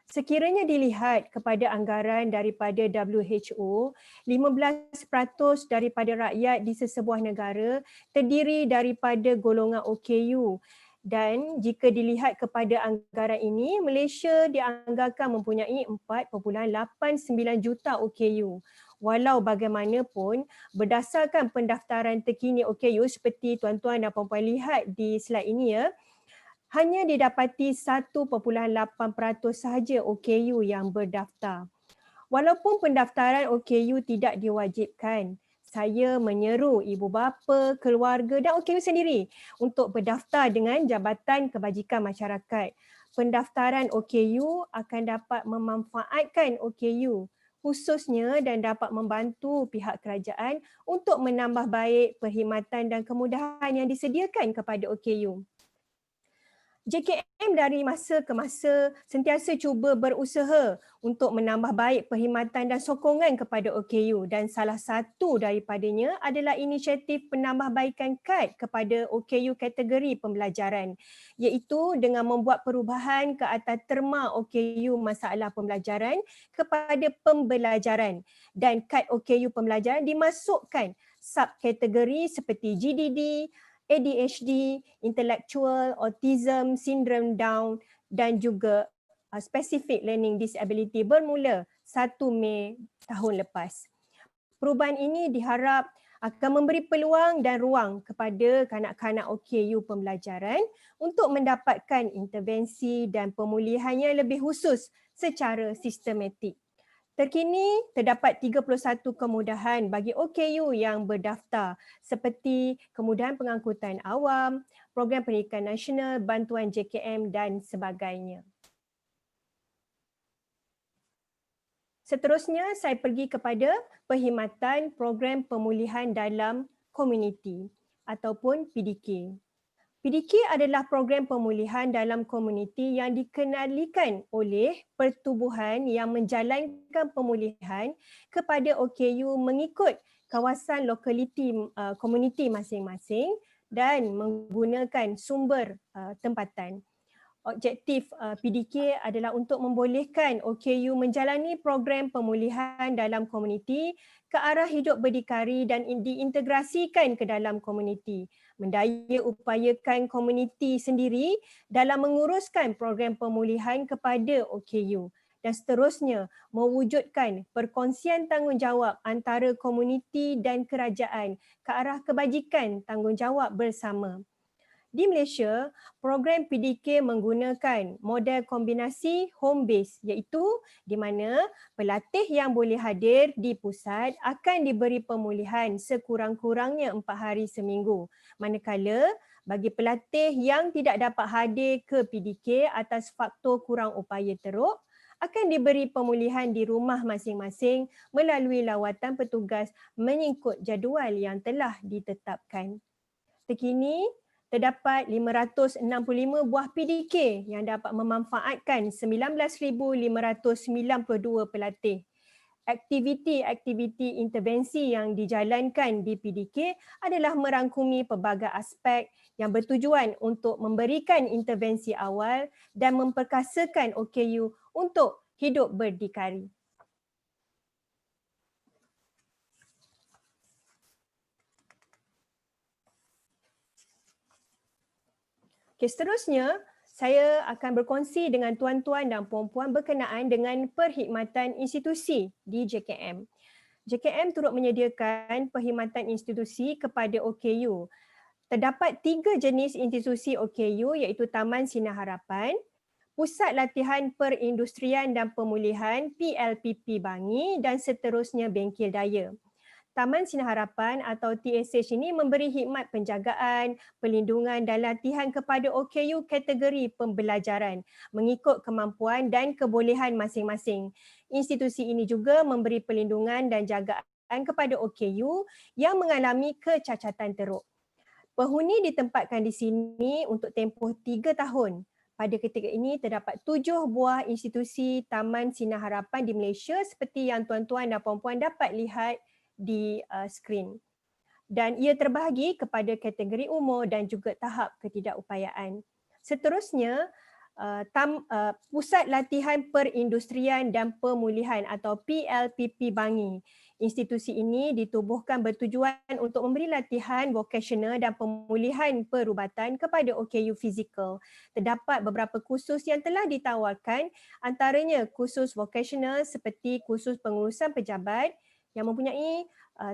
Sekiranya dilihat kepada anggaran daripada WHO, 15% daripada rakyat di sesebuah negara terdiri daripada golongan OKU. Dan jika dilihat kepada anggaran ini, Malaysia dianggarkan mempunyai 4.89 juta OKU. Walau bagaimanapun, berdasarkan pendaftaran terkini OKU seperti tuan-tuan dan puan-puan lihat di slide ini hanya didapati 1.8% sahaja OKU yang berdaftar. Walaupun pendaftaran OKU tidak diwajibkan, saya menyeru ibu bapa, keluarga dan OKU sendiri untuk berdaftar dengan Jabatan Kebajikan Masyarakat. Pendaftaran OKU akan dapat memanfaatkan OKU khususnya dan dapat membantu pihak kerajaan untuk menambah baik perkhidmatan dan kemudahan yang disediakan kepada OKU. JKM dari masa ke masa sentiasa cuba berusaha untuk menambah baik perkhidmatan dan sokongan kepada OKU dan salah satu daripadanya adalah inisiatif penambahbaikan kad kepada OKU kategori pembelajaran iaitu dengan membuat perubahan ke atas terma OKU masalah pembelajaran kepada pembelajaran dan kad OKU pembelajaran dimasukkan subkategori seperti GDD, ADHD, Intellectual, Autism, Syndrome Down dan juga Specific Learning Disability bermula 1 Mei tahun lepas. Perubahan ini diharap akan memberi peluang dan ruang kepada kanak-kanak OKU pembelajaran untuk mendapatkan intervensi dan pemulihan yang lebih khusus secara sistematik. Terkini, terdapat 31 kemudahan bagi OKU yang berdaftar seperti kemudahan pengangkutan awam, program pendidikan nasional, bantuan JKM dan sebagainya. Seterusnya, saya pergi kepada perkhidmatan program pemulihan dalam komuniti ataupun PDK. PDK adalah program pemulihan dalam komuniti yang dikenalikan oleh pertubuhan yang menjalankan pemulihan kepada OKU mengikut kawasan lokaliti komuniti masing-masing dan menggunakan sumber tempatan. Objektif PDK adalah untuk membolehkan OKU menjalani program pemulihan dalam komuniti ke arah hidup berdikari dan diintegrasikan ke dalam komuniti, mendaya upayakan komuniti sendiri dalam menguruskan program pemulihan kepada OKU dan seterusnya mewujudkan perkongsian tanggungjawab antara komuniti dan kerajaan ke arah kebajikan tanggungjawab bersama. Di Malaysia, program PDK menggunakan model kombinasi home base iaitu di mana pelatih yang boleh hadir di pusat akan diberi pemulihan sekurang-kurangnya 4 hari seminggu. Manakala bagi pelatih yang tidak dapat hadir ke PDK atas faktor kurang upaya teruk, akan diberi pemulihan di rumah masing-masing melalui lawatan petugas mengikut jadual yang telah ditetapkan. Terkini, terdapat 565 buah PDK yang dapat memanfaatkan 19,592 pelatih. aktiviti-aktiviti intervensi yang dijalankan di PDK adalah merangkumi pelbagai aspek yang bertujuan untuk memberikan intervensi awal dan memperkasakan OKU untuk hidup berdikari. Okay, seterusnya, saya akan berkongsi dengan tuan-tuan dan puan-puan berkenaan dengan perkhidmatan institusi di JKM. JKM turut menyediakan perkhidmatan institusi kepada OKU. Terdapat 3 jenis institusi OKU iaitu Taman Sinar Harapan, Pusat Latihan Perindustrian dan Pemulihan PLPP Bangi dan seterusnya Bengkel Daya. Taman Sinar Harapan atau TSH ini memberi khidmat penjagaan, perlindungan dan latihan kepada OKU kategori pembelajaran mengikut kemampuan dan kebolehan masing-masing. Institusi ini juga memberi perlindungan dan jagaan kepada OKU yang mengalami kecacatan teruk. Penghuni ditempatkan di sini untuk tempoh 3 tahun. Pada ketika ini terdapat 7 buah institusi Taman Sinar Harapan di Malaysia seperti yang tuan-tuan dan puan-puan dapat lihat di skrin. Dan ia terbahagi kepada kategori umur dan juga tahap ketidakupayaan. Seterusnya, Pusat Latihan Perindustrian dan Pemulihan atau PLPP Bangi. Institusi ini ditubuhkan bertujuan untuk memberi latihan vokasional dan pemulihan perubatan kepada OKU fizikal. Terdapat beberapa kursus yang telah ditawarkan, antaranya kursus vokasional seperti kursus pengurusan pejabat yang mempunyai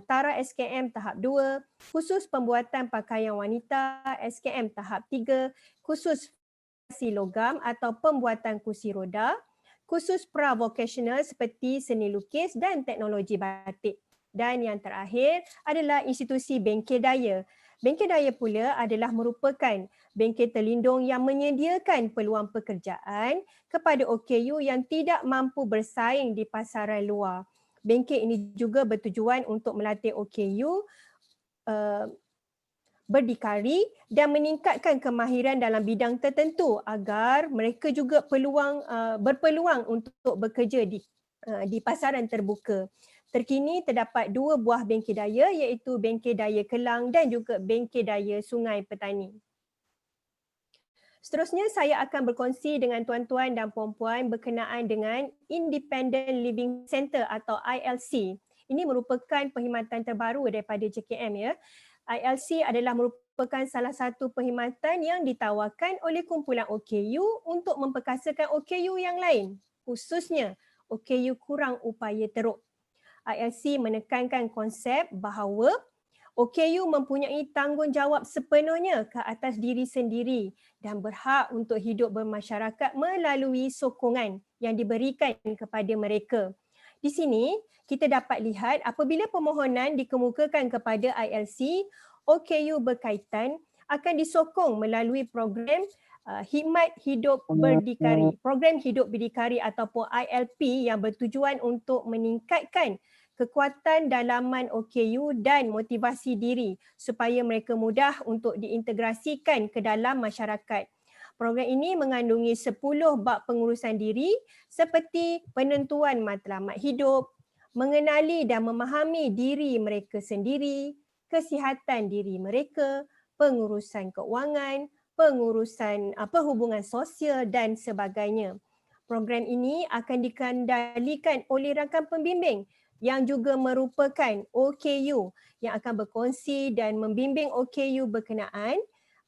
Tara SKM tahap 2, khusus pembuatan pakaian wanita SKM tahap 3, khusus logam atau pembuatan kursi roda, khusus pra-vocational seperti seni lukis dan teknologi batik. Dan yang terakhir adalah institusi Bengkel Daya. Bengkel Daya pula adalah merupakan bengkel terlindung yang menyediakan peluang pekerjaan kepada OKU yang tidak mampu bersaing di pasaran luar. Bengkel ini juga bertujuan untuk melatih OKU berdikari dan meningkatkan kemahiran dalam bidang tertentu agar mereka juga berpeluang untuk bekerja di pasaran terbuka. Terkini terdapat 2 buah bengkel daya iaitu Bengkel Daya Kelang dan juga Bengkel Daya Sungai Petani. Seterusnya saya akan berkongsi dengan tuan-tuan dan puan-puan berkenaan dengan Independent Living Centre atau ILC. Ini merupakan perkhidmatan terbaru daripada JKM ya. ILC adalah merupakan salah satu perkhidmatan yang ditawarkan oleh kumpulan OKU untuk memperkasakan OKU yang lain, khususnya OKU kurang upaya teruk. ILC menekankan konsep bahawa OKU mempunyai tanggungjawab sepenuhnya ke atas diri sendiri dan berhak untuk hidup bermasyarakat melalui sokongan yang diberikan kepada mereka. Di sini, kita dapat lihat apabila permohonan dikemukakan kepada ILC, OKU berkaitan akan disokong melalui program Khidmat Hidup Berdikari. Program Hidup Berdikari ataupun ILP yang bertujuan untuk meningkatkan kekuatan dalaman OKU dan motivasi diri supaya mereka mudah untuk diintegrasikan ke dalam masyarakat. Program ini mengandungi 10 bab pengurusan diri seperti penentuan matlamat hidup, mengenali dan memahami diri mereka sendiri, kesihatan diri mereka, pengurusan keuangan, pengurusan hubungan sosial dan sebagainya. Program ini akan dikendalikan oleh rakan pembimbing yang juga merupakan OKU yang akan berkongsi dan membimbing OKU berkenaan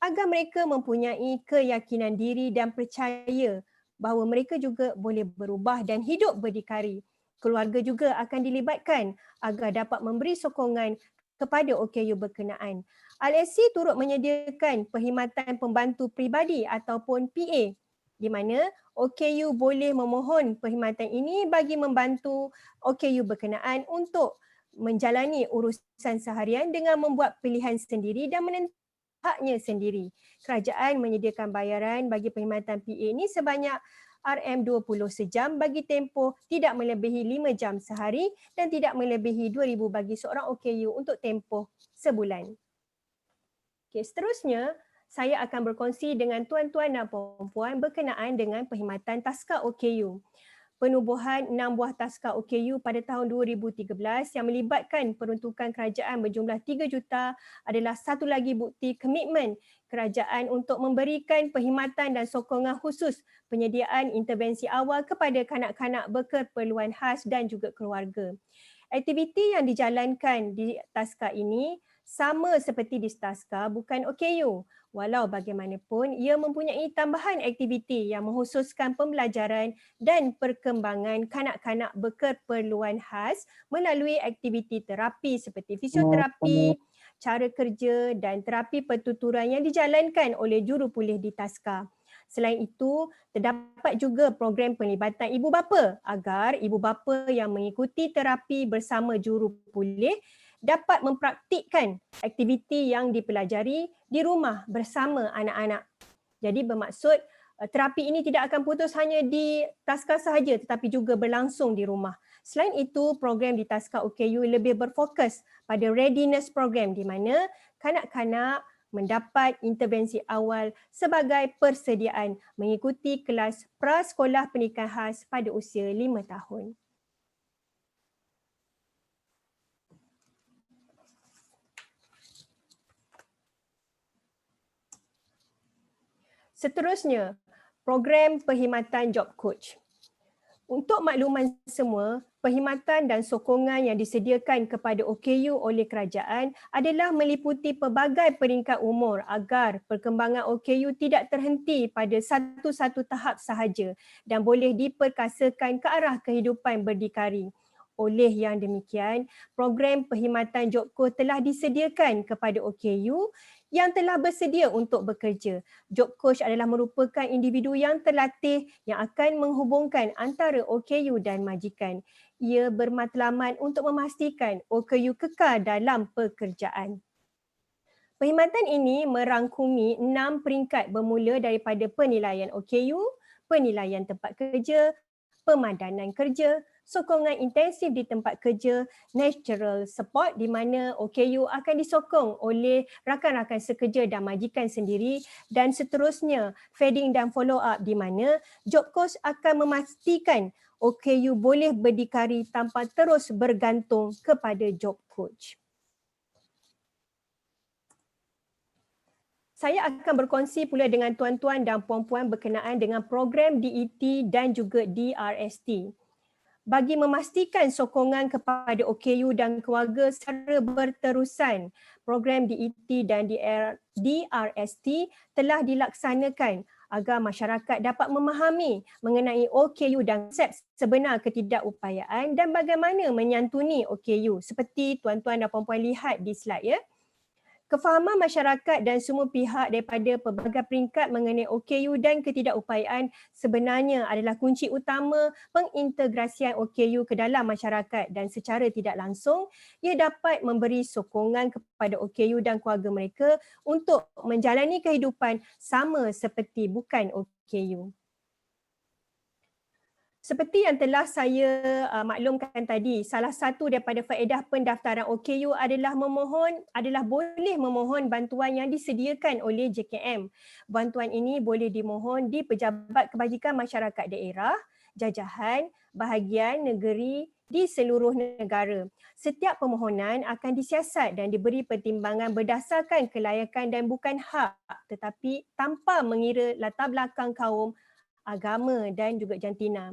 agar mereka mempunyai keyakinan diri dan percaya bahawa mereka juga boleh berubah dan hidup berdikari. Keluarga juga akan dilibatkan agar dapat memberi sokongan kepada OKU berkenaan. ILC turut menyediakan perkhidmatan pembantu peribadi ataupun PA di mana OKU boleh memohon perkhidmatan ini bagi membantu OKU berkenaan untuk menjalani urusan seharian dengan membuat pilihan sendiri dan menentukan haknya sendiri. Kerajaan menyediakan bayaran bagi perkhidmatan PA ini sebanyak RM20 sejam bagi tempoh tidak melebihi 5 jam sehari dan tidak melebihi 2,000 bagi seorang OKU untuk tempoh sebulan. Okay, seterusnya, saya akan berkongsi dengan tuan-tuan dan puan-puan berkenaan dengan perkhidmatan taska OKU. penubuhan 6 buah taska OKU pada tahun 2013 yang melibatkan peruntukan kerajaan berjumlah 3 juta adalah satu lagi bukti komitmen kerajaan untuk memberikan perkhidmatan dan sokongan khusus penyediaan intervensi awal kepada kanak-kanak berkeperluan khas dan juga keluarga. Aktiviti yang dijalankan di taska ini sama seperti di taska bukan OKU. Walau bagaimanapun, ia mempunyai tambahan aktiviti yang mengkhususkan pembelajaran dan perkembangan kanak-kanak berkeperluan khas melalui aktiviti terapi seperti fisioterapi, cara kerja dan terapi pertuturan yang dijalankan oleh jurupulih di taska. Selain itu, terdapat juga program penlibatan ibu bapa agar ibu bapa yang mengikuti terapi bersama jurupulih dapat mempraktikkan aktiviti yang dipelajari di rumah bersama anak-anak. Jadi bermaksud terapi ini tidak akan putus hanya di taska sahaja tetapi juga berlangsung di rumah. Selain itu, program di taska OKU lebih berfokus pada readiness program di mana kanak-kanak mendapat intervensi awal sebagai persediaan mengikuti kelas prasekolah pendidikan khas pada usia 5 tahun. Seterusnya, program perkhidmatan job coach. Untuk makluman semua, perkhidmatan dan sokongan yang disediakan kepada OKU oleh kerajaan adalah meliputi pelbagai peringkat umur agar perkembangan OKU tidak terhenti pada satu-satu tahap sahaja dan boleh diperkasakan ke arah kehidupan berdikari. Oleh yang demikian, program perkhidmatan job coach telah disediakan kepada OKU yang telah bersedia untuk bekerja. Job coach adalah merupakan individu yang terlatih yang akan menghubungkan antara OKU dan majikan. Ia bermatlamat untuk memastikan OKU kekal dalam pekerjaan. Perkhidmatan ini merangkumi 6 peringkat bermula daripada penilaian OKU, penilaian tempat kerja, pemadanan kerja, sokongan intensif di tempat kerja, natural support di mana OKU akan disokong oleh rakan-rakan sekerja dan majikan sendiri dan seterusnya feeding dan follow up di mana job coach akan memastikan OKU boleh berdikari tanpa terus bergantung kepada job coach. Saya akan berkongsi pula dengan tuan-tuan dan puan-puan berkenaan dengan program DET dan juga DRST. Bagi memastikan sokongan kepada OKU dan keluarga secara berterusan, program DET dan DRST telah dilaksanakan agar masyarakat dapat memahami mengenai OKU dan konsep sebenar ketidakupayaan dan bagaimana menyantuni OKU seperti tuan-tuan dan puan-puan lihat di slide ya. Kefahaman masyarakat dan semua pihak daripada pelbagai peringkat mengenai OKU dan ketidakupayaan sebenarnya adalah kunci utama pengintegrasian OKU ke dalam masyarakat dan secara tidak langsung ia dapat memberi sokongan kepada OKU dan keluarga mereka untuk menjalani kehidupan sama seperti bukan OKU. Seperti yang telah saya maklumkan tadi, salah satu daripada faedah pendaftaran OKU adalah boleh memohon bantuan yang disediakan oleh JKM. Bantuan ini boleh dimohon di Pejabat Kebajikan Masyarakat Daerah, jajahan, bahagian negeri di seluruh negara. Setiap permohonan akan disiasat dan diberi pertimbangan berdasarkan kelayakan dan bukan hak tetapi tanpa mengira latar belakang kaum, agama dan juga jantina.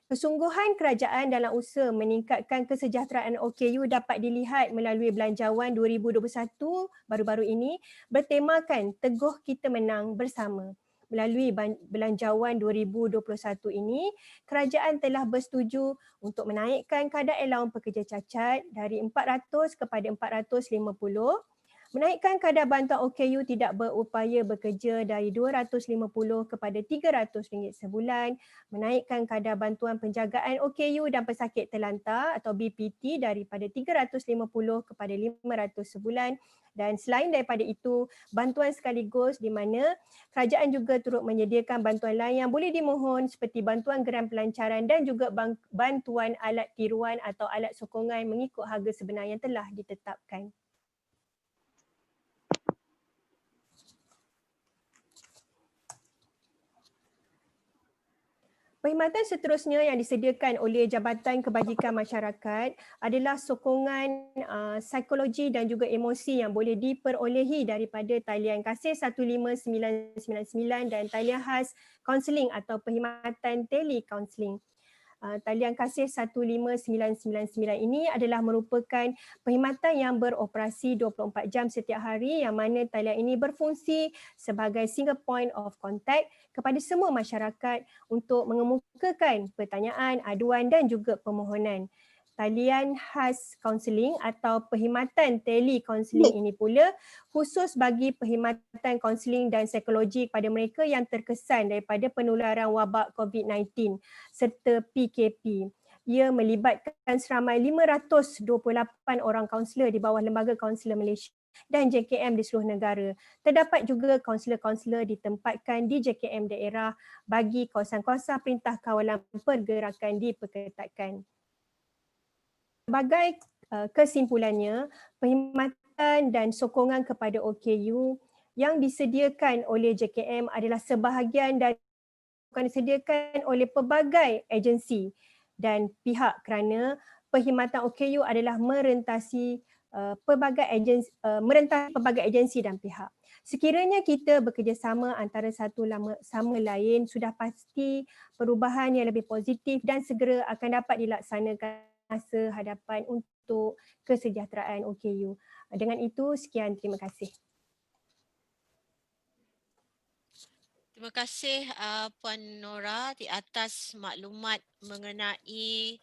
Kesungguhan kerajaan dalam usaha meningkatkan kesejahteraan OKU dapat dilihat melalui Belanjawan 2021 baru-baru ini bertemakan Teguh Kita Menang Bersama. Melalui Belanjawan 2021 ini, kerajaan telah bersetuju untuk menaikkan kadar allowance pekerja cacat dari 400 kepada 450, menaikkan kadar bantuan OKU tidak berupaya bekerja dari RM250 kepada RM300 sebulan, menaikkan kadar bantuan penjagaan OKU dan pesakit terlantar atau BPT daripada RM350 kepada RM500 sebulan dan selain daripada itu, bantuan sekaligus di mana kerajaan juga turut menyediakan bantuan lain yang boleh dimohon seperti bantuan geran pelancaran dan juga bantuan alat tiruan atau alat sokongan mengikut harga sebenar yang telah ditetapkan. Perkhidmatan seterusnya yang disediakan oleh Jabatan Kebajikan Masyarakat adalah sokongan psikologi dan juga emosi yang boleh diperolehi daripada talian kasih 15999 dan talian khas kaunseling atau perkhidmatan tele-kaunseling. Talian kasih 15999 ini adalah merupakan perkhidmatan yang beroperasi 24 jam setiap hari yang mana talian ini berfungsi sebagai single point of contact kepada semua masyarakat untuk mengemukakan pertanyaan, aduan dan juga permohonan. Talian khas kaunseling atau perkhidmatan tele-kaunseling ini pula khusus bagi perkhidmatan kaunseling dan psikologi kepada mereka yang terkesan daripada penularan wabak COVID-19 serta PKP. Ia melibatkan seramai 528 orang kaunselor di bawah Lembaga Kaunselor Malaysia dan JKM di seluruh negara. Terdapat juga kaunselor-kaunselor ditempatkan di JKM daerah bagi kawasan-kawasan perintah kawalan pergerakan diperketatkan. Sebagai kesimpulannya, perkhidmatan dan sokongan kepada OKU yang disediakan oleh JKM adalah sebahagian dari yang disediakan oleh pelbagai agensi dan pihak kerana perkhidmatan OKU adalah merentasi pelbagai agensi dan pihak. Sekiranya kita bekerjasama antara satu sama lain, sudah pasti perubahan yang lebih positif dan segera akan dapat dilaksanakan masa hadapan untuk kesejahteraan OKU. Dengan itu, sekian, terima kasih. Terima kasih Puan Nora di atas maklumat mengenai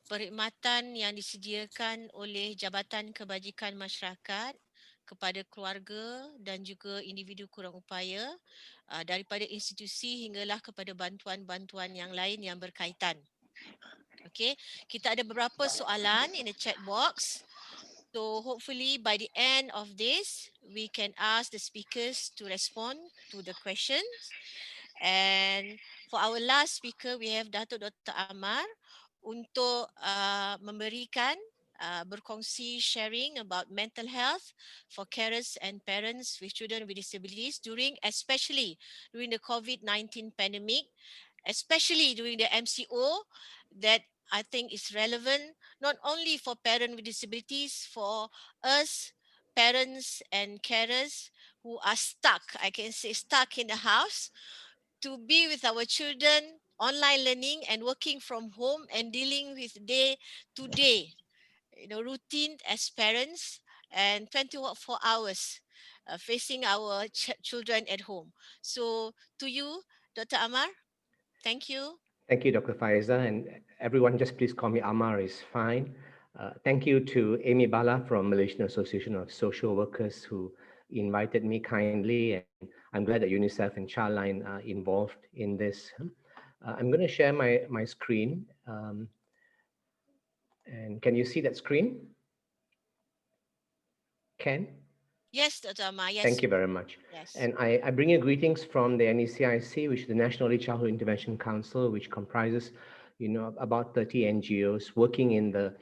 perkhidmatan yang disediakan oleh Jabatan Kebajikan Masyarakat kepada keluarga dan juga individu kurang upaya daripada institusi hinggalah kepada bantuan-bantuan yang lain yang berkaitan. Okay, kita ada beberapa soalan in the chat box. So hopefully by the end of this, we can ask the speakers to respond to the questions. And for our last speaker, we have Dato Dr. Amar untuk memberikan berkongsi sharing about mental health for carers and parents with children with disabilities especially during the COVID-19 pandemic, especially during the MCO that I think is relevant not only for parents with disabilities, for us parents and carers who are stuck, I can say stuck in the house, to be with our children, online learning and working from home and dealing with day-to-day, routine as parents and 24 hours facing our children at home. So to you, Dr. Amar, thank you. Thank you, Dr. Faiza, and everyone just please call me Amar is fine. Thank you to Amy Bala from Malaysian Association of Social Workers who invited me kindly, and I'm glad that UNICEF and Childline are involved in this. I'm going to share my screen. And can you see that screen? Ken? Yes, Dr. Amar, yes. Thank you very much. Yes. And I bring you greetings from the NECIC, which is the National Early Childhood Intervention Council, which comprises, about 30 NGOs working in the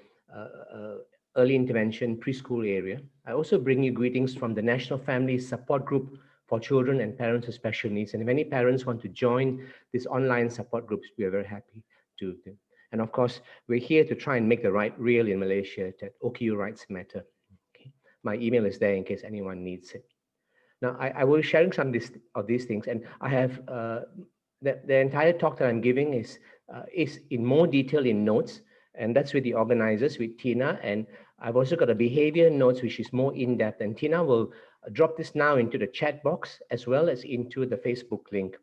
early intervention preschool area. I also bring you greetings from the National Family Support Group for Children and Parents with Special Needs. And if any parents want to join these online support groups, we are very happy to. And of course, we're here to try and make the right real in Malaysia, that OKU rights matter. My email is there in case anyone needs it. Now, I will be sharing some of these things, and I have the entire talk that I'm giving is in more detail in notes, and that's with the organizers, with Tina, and I've also got a behavior notes, which is more in-depth, and Tina will drop this now into the chat box as well as into the Facebook link.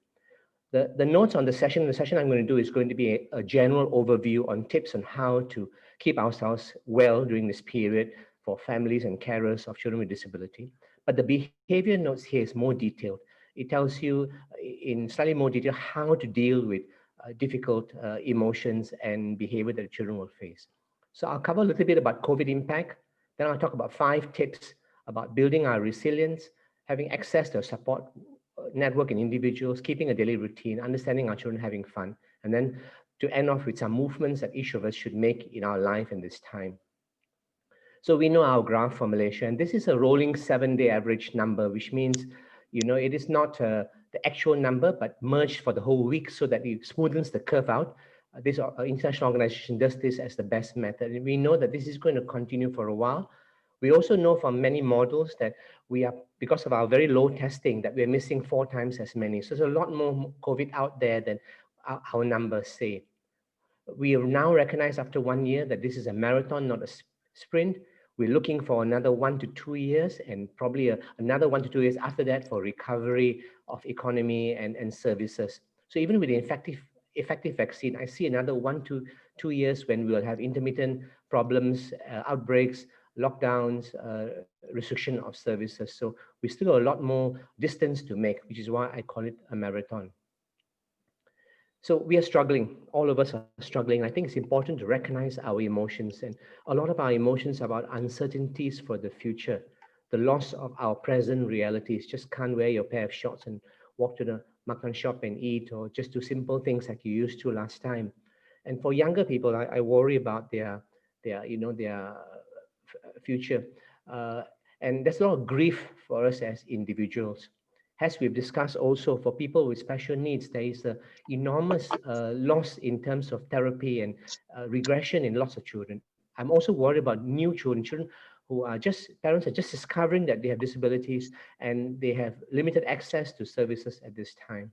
The notes on the session I'm going to do is going to be a general overview on tips on how to keep ourselves well during this period for families and carers of children with disability. But the behavior notes here is more detailed. It tells you in slightly more detail how to deal with difficult emotions and behavior that the children will face. So I'll cover a little bit about COVID impact. Then I'll talk about 5 tips about building our resilience, having access to a support network and individuals, keeping a daily routine, understanding our children, having fun. And then to end off with some movements that each of us should make in our life in this time. So we know our graph for Malaysia, and this is a rolling 7-day average number, which means, it is not the actual number, but merged for the whole week so that it smoothens the curve out. This international organization does this as the best method. And we know that this is going to continue for a while. We also know from many models that we are, because of our very low testing, that we're missing 4 times as many. So there's a lot more COVID out there than our numbers say. We have now recognized after 1 year that this is a marathon, not a sprint. We're looking for another 1 to 2 years and probably another 1 to 2 years after that for recovery of economy and services. So even with the effective vaccine, I see another 1 to 2 years when we'll have intermittent problems, outbreaks, lockdowns, restriction of services. So we still have a lot more distance to make, which is why I call it a marathon. So we are struggling, all of us are struggling. I think it's important to recognize our emotions, and a lot of our emotions are about uncertainties for the future, the loss of our present realities. Just can't wear your pair of shorts and walk to the makan shop and eat, or just do simple things like you used to last time. And for younger people, I worry about their future. And there's a lot of grief for us as individuals. As we've discussed also, for people with special needs, there is an enormous loss in terms of therapy and regression in lots of children. I'm also worried about new children who are parents are just discovering that they have disabilities and they have limited access to services at this time.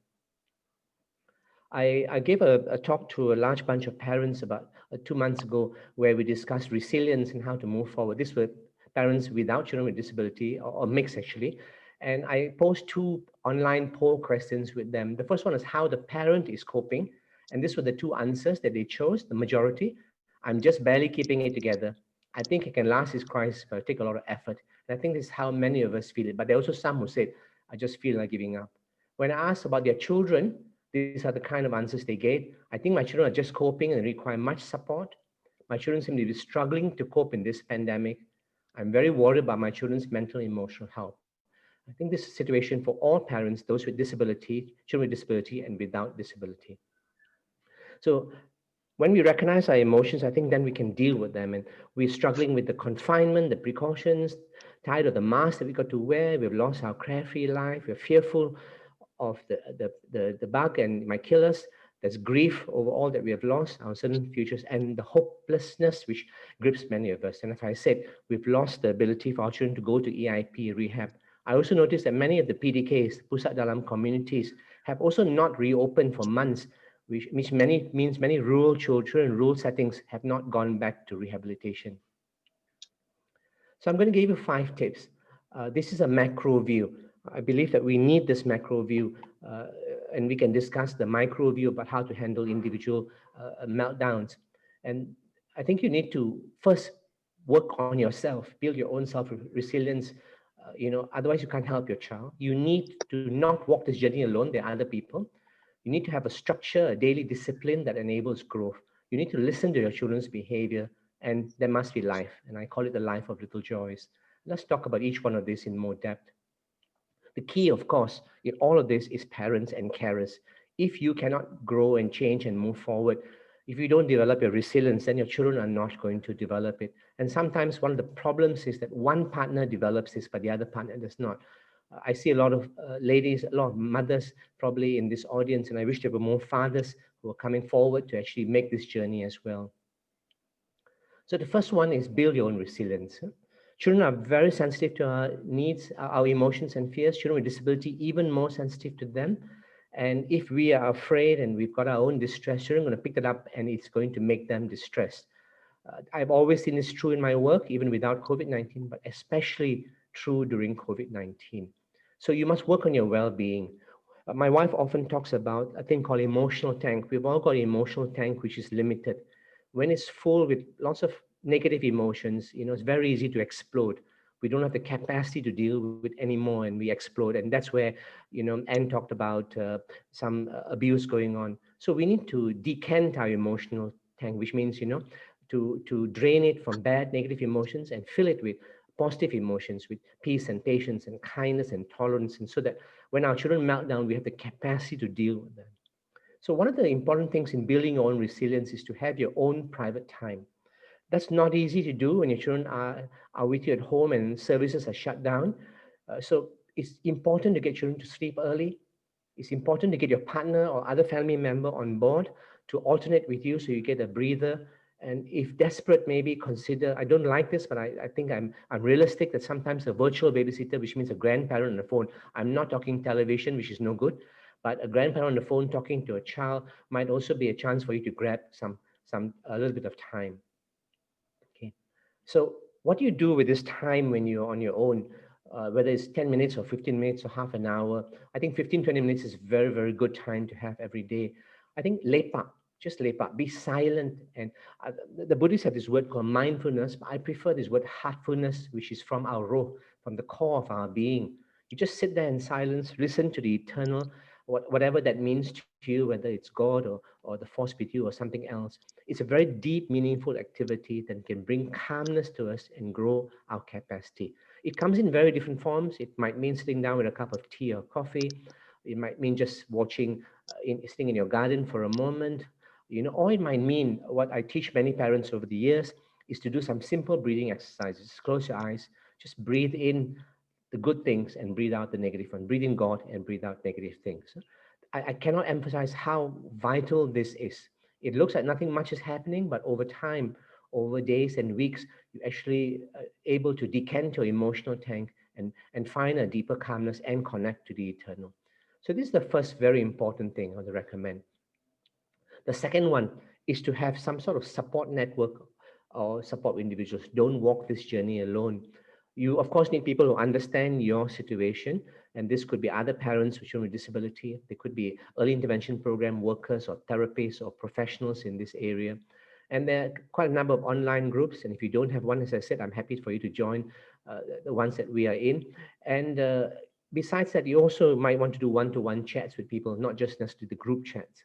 I gave a talk to a large bunch of parents about 2 months ago where we discussed resilience and how to move forward. These were parents without children with disability, or mixed actually. And I posed 2 online poll questions with them. The first one is how the parent is coping. And these were the 2 answers that they chose, the majority. I'm just barely keeping it together. I think I can last this crisis, but it take a lot of effort. And I think this is how many of us feel it. But there are also some who said, I just feel like giving up. When I asked about their children, these are the kind of answers they gave. I think my children are just coping and require much support. My children seem to be struggling to cope in this pandemic. I'm very worried about my children's mental and emotional health. I think this is a situation for all parents, those with disability, children with disability, and without disability. So when we recognize our emotions, I think then we can deal with them. And we're struggling with the confinement, the precautions, tired of the mask that we got to wear. We've lost our carefree life. We're fearful of the bug and might kill us. There's grief over all that we have lost, our certain futures, and the hopelessness which grips many of us. And as I said, we've lost the ability for our children to go to EIP rehab. I also noticed that many of the PDKs, pusat dalam communities, have also not reopened for months, which means many rural children, rural settings have not gone back to rehabilitation. So I'm going to give you 5 tips. This is a macro view. I believe that we need this macro view, and we can discuss the micro view about how to handle individual meltdowns. And I think you need to first work on yourself, build your own self-resilience. Otherwise you can't help your child. You need to not walk this journey alone. There are other people. You need to have a structure, a daily discipline that enables growth. You need to listen to your children's behavior, and there must be life. And I call it the life of little joys. Let's talk about each one of these in more depth. The key, of course, in all of this is parents and carers. If you cannot grow and change and move forward, if you don't develop your resilience, then your children are not going to develop it. And sometimes one of the problems is that one partner develops this, but the other partner does not. I see a lot of ladies, a lot of mothers probably in this audience, and I wish there were more fathers who are coming forward to actually make this journey as well. So the first one is build your own resilience. Children are very sensitive to our needs, our emotions and fears. Children with disability, even more sensitive to them. And if we are afraid and we've got our own distress, children are going to pick it up and it's going to make them distressed. I've always seen this true in my work, even without COVID-19, but especially true during COVID-19. So you must work on your well-being. My wife often talks about a thing called emotional tank. We've all got an emotional tank which is limited. When it's full with lots of negative emotions, it's very easy to explode. We don't have the capacity to deal with anymore, and we explode. And that's where, Anne talked about some abuse going on. So we need to decant our emotional tank, which means, to drain it from bad, negative emotions and fill it with positive emotions, with peace and patience and kindness and tolerance, and so that when our children melt down, we have the capacity to deal with them. So one of the important things in building your own resilience is to have your own private time. That's not easy to do when your children are with you at home and services are shut down. So it's important to get children to sleep early. It's important to get your partner or other family member on board to alternate with you so you get a breather. And if desperate, maybe consider, I don't like this, but I think I'm realistic that sometimes a virtual babysitter, which means a grandparent on the phone, I'm not talking television, which is no good, but a grandparent on the phone talking to a child might also be a chance for you to grab a little bit of time. Okay. So what do you do with this time when you're on your own? Whether it's 10 minutes or 15 minutes or half an hour, I think 15, 20 minutes is very, very good time to have every day. I think lepak, just lepak, be silent. And the Buddhists have this word called mindfulness, but I prefer this word heartfulness, which is from our roh, from the core of our being. You just sit there in silence, listen to the eternal, whatever that means to you, whether it's God or the force with you or something else. It's a very deep, meaningful activity that can bring calmness to us and grow our capacity. It comes in very different forms. It might mean sitting down with a cup of tea or coffee. It might mean just watching, sitting in your garden for a moment, or it might mean what I teach many parents over the years is to do some simple breathing exercises. Close your eyes, just breathe in the good things and breathe out the negative one. Breathe in God and breathe out negative things. I cannot emphasize how vital this is. It looks like nothing much is happening, but over time, over days and weeks, you actually able to decant your emotional tank and find a deeper calmness and connect to the eternal. So this is the first very important thing I want to recommend. The second one is to have some sort of support network or support individuals. Don't walk this journey alone. You, of course, need people who understand your situation, and this could be other parents with children with disability. They could be early intervention program workers or therapists or professionals in this area. And there are quite a number of online groups, and if you don't have one, as I said, I'm happy for you to join the ones that we are in. And besides that, you also might want to do one-to-one chats with people, not just necessarily the group chats.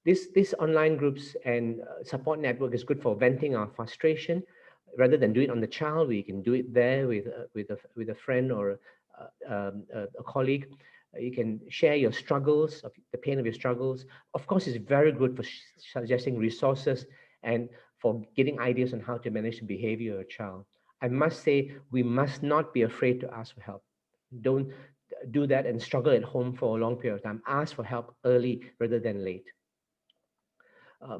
This online groups and support network is good for venting our frustration. Rather than do it on the child, we can do it there with a friend or a colleague. You can share your struggles, the pain of your struggles. Of course, it's very good for suggesting resources and for getting ideas on how to manage the behavior of a child. I must say, we must not be afraid to ask for help. Don't do that and struggle at home for a long period of time. Ask for help early rather than late.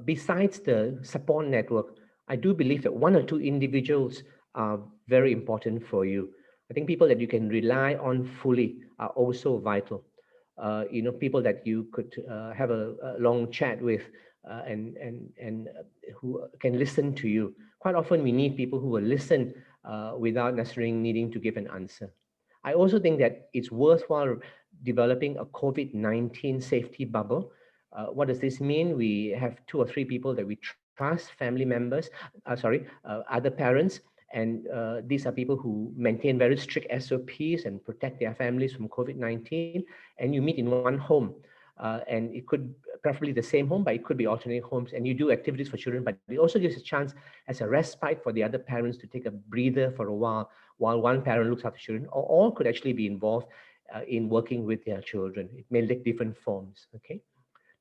Besides the support network, I do believe that one or two individuals are very important for you. I think people that you can rely on fully are also vital. People that you could have a long chat with and who can listen to you. Quite often we need people who will listen without necessarily needing to give an answer. I also think that it's worthwhile developing a COVID-19 safety bubble. What does this mean? We have 2 or 3 people that we trust, family members, other parents, and these are people who maintain very strict SOPs and protect their families from COVID-19, and you meet in one home. And it could preferably the same home, but it could be alternate homes, and you do activities for children, but it also gives a chance as a respite for the other parents to take a breather for a while one parent looks after children, or all could actually be involved in working with their children. It may take different forms, okay?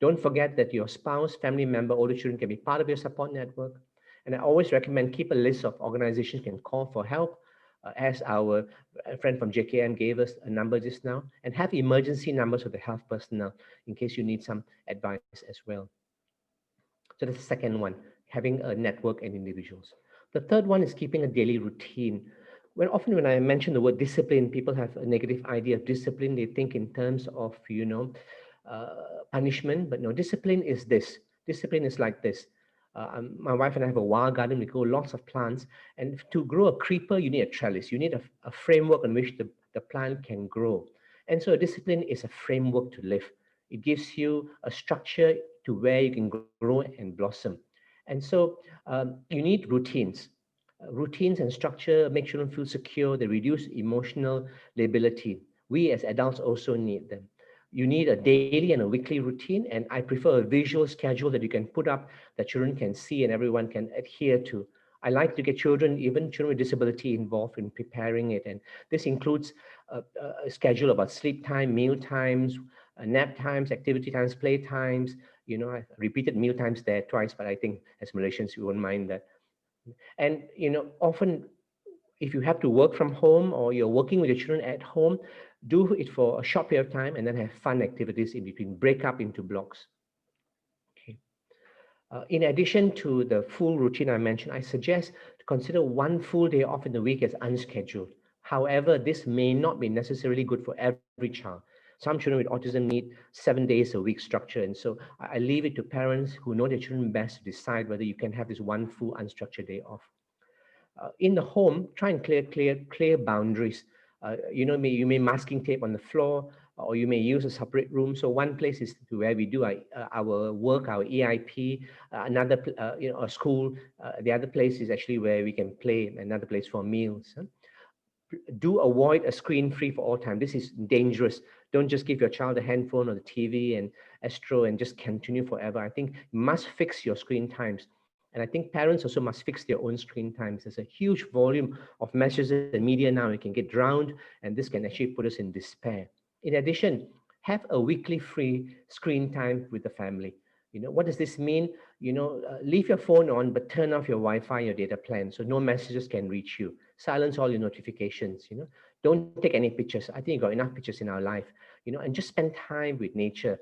Don't forget that your spouse, family member, older children can be part of your support network. And I always recommend keep a list of organizations you can call for help, as our friend from JKM gave us a number just now, and have emergency numbers for the health personnel in case you need some advice as well. So that's the second one, having a network and individuals. The third one is keeping a daily routine. Often when I mention the word discipline, people have a negative idea of discipline. They think in terms of, punishment, but no, discipline is this. Discipline is like this. My wife and I have a wild garden. We grow lots of plants, and to grow a creeper, you need a trellis. You need a framework on which the plant can grow. And so a discipline is a framework to live. It gives you a structure to where you can grow and blossom. And so you need routines. Routines and structure make children feel secure. They reduce emotional lability. We as adults also need them. You need a daily and a weekly routine, and I prefer a visual schedule that you can put up that children can see and everyone can adhere to. I like to get children, even children with disability, involved in preparing it, and this includes a schedule about sleep time, meal times, nap times, activity times, play times. I repeated meal times there twice, but I think as Malaysians, we won't mind that. And often if you have to work from home or you're working with your children at home, Do it for a short period of time and then have fun activities in between, break up into blocks. Okay. In addition to the full routine I mentioned, I suggest to consider one full day off in the week as unscheduled. However, this may not be necessarily good for every child. Some children with autism need 7 days a week structure. And so I leave it to parents who know their children best to decide whether you can have this one full unstructured day off. In the home, try and clear boundaries. You may masking tape on the floor, or you may use a separate room. So one place is where we do our work, our EIP. Another, a school. The other place is actually where we can play. Another place for meals. Do avoid a screen free for all time. This is dangerous. Don't just give your child a handphone or the TV and Astro and just continue forever. I think you must fix your screen times. And I think parents also must fix their own screen times. There's a huge volume of messages and media now. It can get drowned, and this can actually put us in despair. In addition, have a weekly free screen time with the family. What does this mean? Leave your phone on, but turn off your Wi-Fi, your data plan, so no messages can reach you. Silence all your notifications. Don't take any pictures. I think you got enough pictures in our life. And just spend time with nature.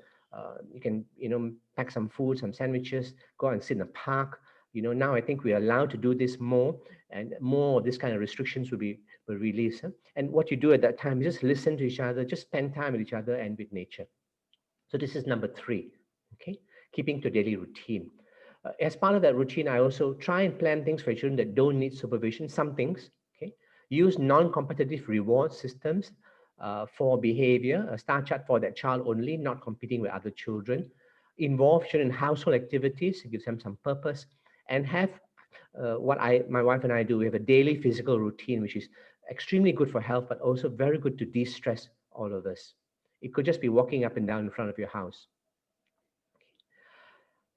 You can, pack some food, some sandwiches, go and sit in the park. Now I think we are allowed to do this more, and more of this kind of restrictions will released. And what you do at that time is just listen to each other, just spend time with each other and with nature. So this is number 3, okay? Keeping to daily routine. As part of that routine, I also try and plan things for children that don't need supervision, some things, okay? Use non-competitive reward systems for behavior, a star chart for that child only, not competing with other children. Involve children in household activities, gives them some purpose, and have what my wife and I do. We have a daily physical routine, which is extremely good for health, but also very good to de-stress all of us. It could just be walking up and down in front of your house.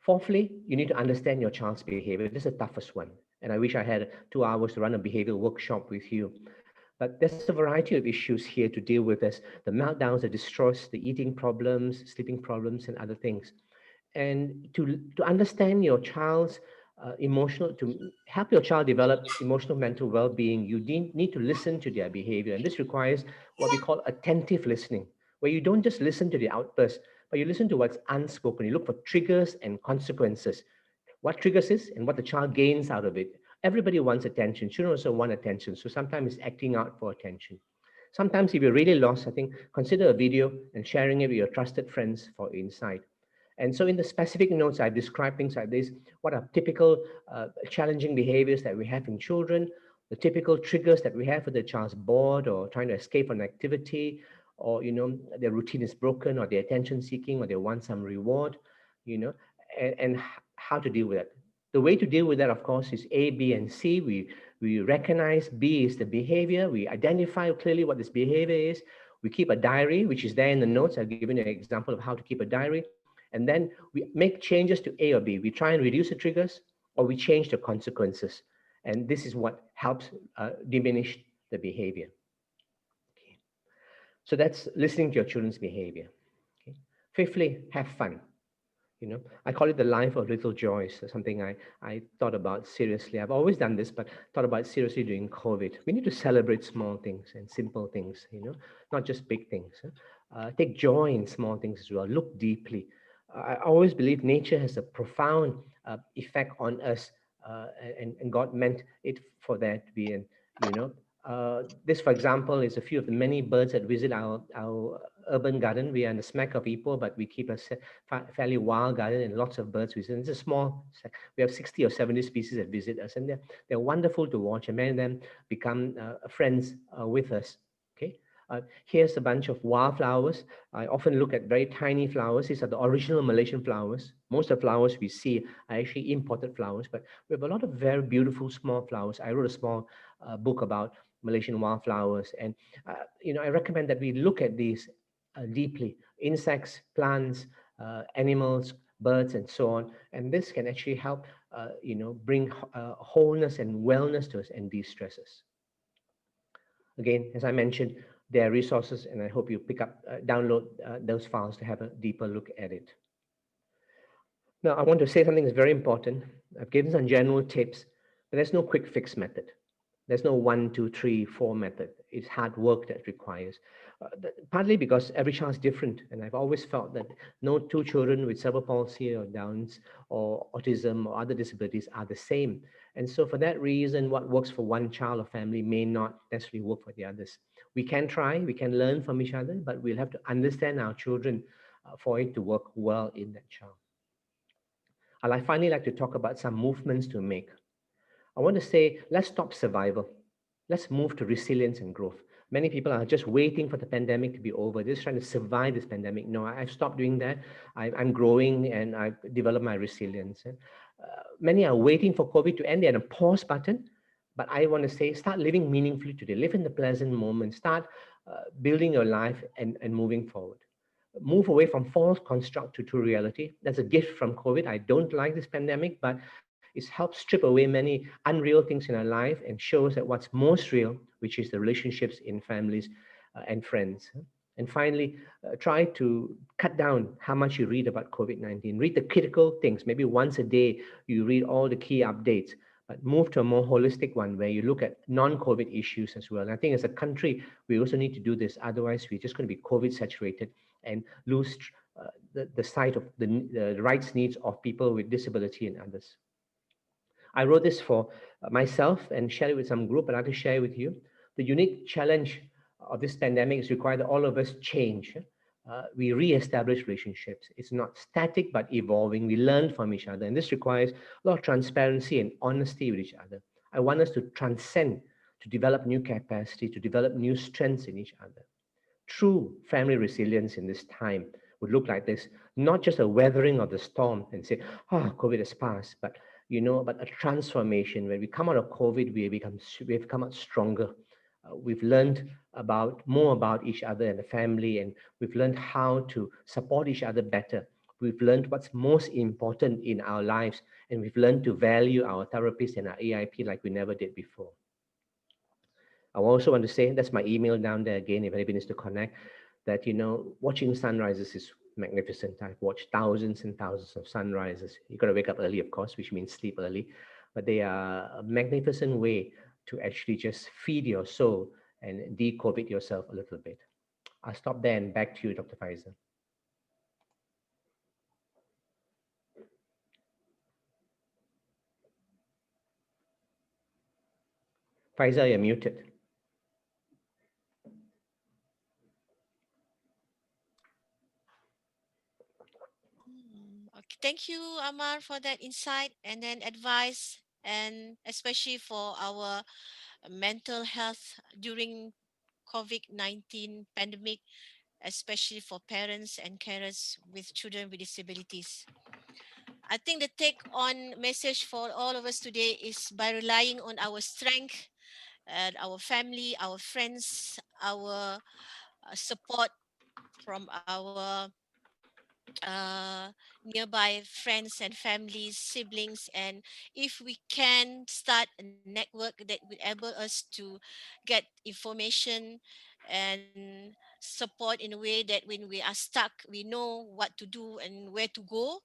Fourthly, you need to understand your child's behavior. This is the toughest one. And I wish I had 2 hours to run a behavioral workshop with you. But there's a variety of issues here to deal with. There's the meltdowns, the distress, the eating problems, sleeping problems, and other things. And to understand your child's to help your child develop emotional mental well-being, you need to listen to their behavior. And this requires what we call attentive listening, where you don't just listen to the outbursts, but you listen to what's unspoken. You look for triggers and consequences. What triggers is and what the child gains out of it. Everybody wants attention. Children also want attention. So sometimes it's acting out for attention. Sometimes if you're really lost, I think consider a video and sharing it with your trusted friends for insight. And so in the specific notes, I've described things like this. What are typical challenging behaviors that we have in children, the typical triggers that we have when the child's bored or trying to escape an activity, or, their routine is broken, or they're attention seeking, or they want some reward, and how to deal with it. The way to deal with that, of course, is A, B, and C. We recognize B is the behavior. We identify clearly what this behavior is. We keep a diary, which is there in the notes. I've given you an example of how to keep a diary. And then we make changes to A or B. We try and reduce the triggers, or we change the consequences. And this is what helps diminish the behavior. Okay. So that's listening to your children's behavior. Okay. Fifthly, have fun. I call it the life of little joys, something I thought about seriously. I've always done this, but thought about it seriously during COVID. We need to celebrate small things and simple things, not just big things. Take joy in small things as well. Look deeply. I always believe nature has a profound effect on us, and God meant it for that to be. And this, for example, is a few of the many birds that visit our urban garden. We are in the smack of Ipoh, but we keep a fairly wild garden, and lots of birds visit. It's a small. We have 60 or 70 species that visit us, and they're wonderful to watch. And many of them become friends with us. Okay. Here's a bunch of wildflowers. I often look at very tiny flowers. These are the original Malaysian flowers. Most of the flowers we see are actually imported flowers, but we have a lot of very beautiful small flowers. I wrote a small book about Malaysian wildflowers, and I recommend that we look at these deeply. Insects, plants, animals, birds, and so on. And this can actually help, bring wholeness and wellness to us and de-stress us. Again, as I mentioned, there are resources, and I hope you pick up, download those files to have a deeper look at it. Now, I want to say something that's very important. I've given some general tips, but there's no quick fix method. There's no 1, 2, 3, 4 method. it's hard work that requires. Partly because every child is different, and I've always felt that no two children with cerebral palsy or Downs or autism or other disabilities are the same. And so for that reason, what works for one child or family may not necessarily work for the others. We can try, we can learn from each other, but we'll have to understand our children for it to work well in that child. I'd finally like to talk about some movements to make. I want to say, let's stop survival. Let's move to resilience and growth. Many people are just waiting for the pandemic to be over, just trying to survive this pandemic. No, I've stopped doing that. I'm growing and I've developed my resilience. Many are waiting for COVID to end. They're on a pause button. But I want to say, start living meaningfully today. Live in the pleasant moment. Start building your life and moving forward. Move away from false construct to true reality. That's a gift from COVID. I don't like this pandemic, but it's helped strip away many unreal things in our life and shows that what's most real, which is the relationships in families and friends. And finally, try to cut down how much you read about COVID-19. Read the critical things. Maybe once a day, you read all the key updates, but move to a more holistic one where you look at non-COVID issues as well. And I think as a country, we also need to do this. Otherwise, we're just going to be COVID saturated and lose the sight of the rights needs of people with disability and others. I wrote this for myself and shared it with some group, but I'd like to share with you. The unique challenge of this pandemic is required that all of us change. We re-establish relationships. It's not static, but evolving. We learn from each other. And this requires a lot of transparency and honesty with each other. I want us to transcend, to develop new capacity, to develop new strengths in each other. True family resilience in this time would look like this, not just a weathering of the storm and say, oh, COVID has passed, but but a transformation. When we come out of COVID, we've come out stronger. We've learned more about each other and the family, and we've learned how to support each other better. We've learned what's most important in our lives, and we've learned to value our therapists and our AIP like we never did before. I also want to say, that's my email down there again, if anybody needs to connect, that, watching sunrises is magnificent. I've watched thousands and thousands of sunrises. You got to wake up early, of course, which means sleep early, but they are a magnificent way to actually just feed your soul and de-COVID yourself a little bit. I'll stop there and back to you, Dr. Faisal. Faisal, you're muted. Okay, thank you, Amar, for that insight and then advice, and especially for our mental health during COVID-19 pandemic, especially for parents and carers with children with disabilities. I think the take on message for all of us today is by relying on our strength and our family, our friends, our support from our nearby friends and families, siblings, and if we can start a network that will enable us to get information and support in a way that when we are stuck, we know what to do and where to go.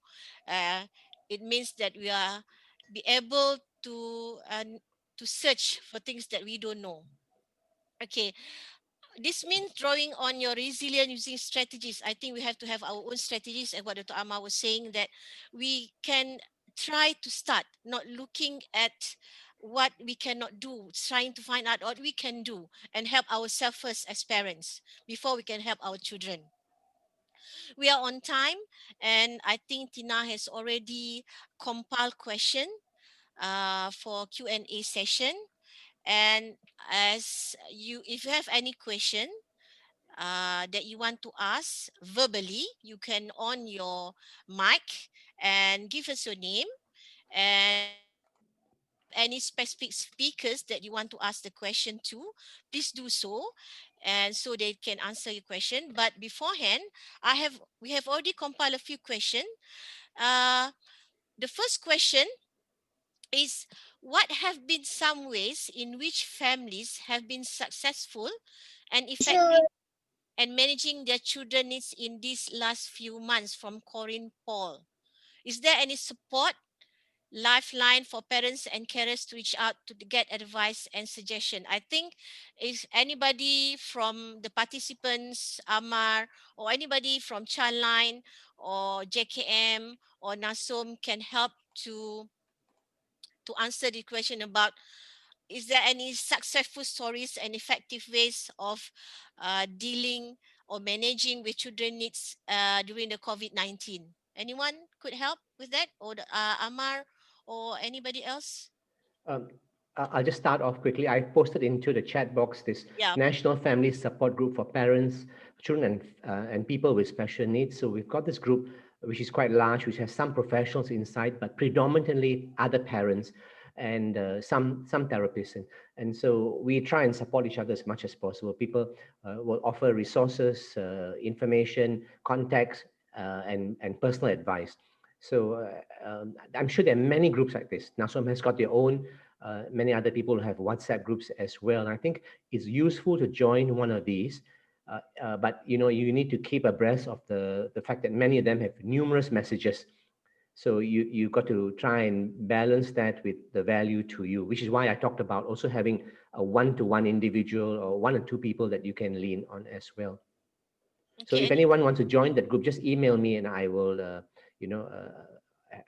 It means that we are be able to search for things that we don't know. Okay, this means drawing on your resilience using strategies. I think we have to have our own strategies, and what Dr. Amar was saying, that we can try to start not looking at what we cannot do, trying to find out what we can do and help ourselves first as parents before we can help our children. We are on time, and I think Tina has already compiled question for Q&A session. And if you have any question that you want to ask verbally, you can on your mic and give us your name. And if you have any specific speakers that you want to ask the question to, please do so, and so they can answer your question. But beforehand, we have already compiled a few questions. The first question is, what have been some ways in which families have been successful and effective and managing their children needs in these last few months? From Corinne Paul. Is there any support lifeline for parents and carers to reach out to get advice and suggestion. I think if anybody from the participants, Amar, or anybody from Childline or JKM or NASOM can help to answer the question about, is there any successful stories and effective ways of dealing or managing with children needs during the COVID-19? Anyone could help with that, or Amar or anybody else? Um, I'll just start off quickly. I posted into the chat box this Yeah. National Family Support Group for parents, children, and people with special needs. So we've got this group, which is quite large, which has some professionals inside, but predominantly other parents and some therapists. And so we try and support each other as much as possible. People will offer resources, information, contacts, and personal advice. So I'm sure there are many groups like this. NASOM has got their own. Many other people have WhatsApp groups as well. And I think it's useful to join one of these. But you need to keep abreast of the fact that many of them have numerous messages. So you've got to try and balance that with the value to you, which is why I talked about also having a one-to-one individual or one or two people that you can lean on as well. Okay, so if anyone wants to join that group, just email me and I will,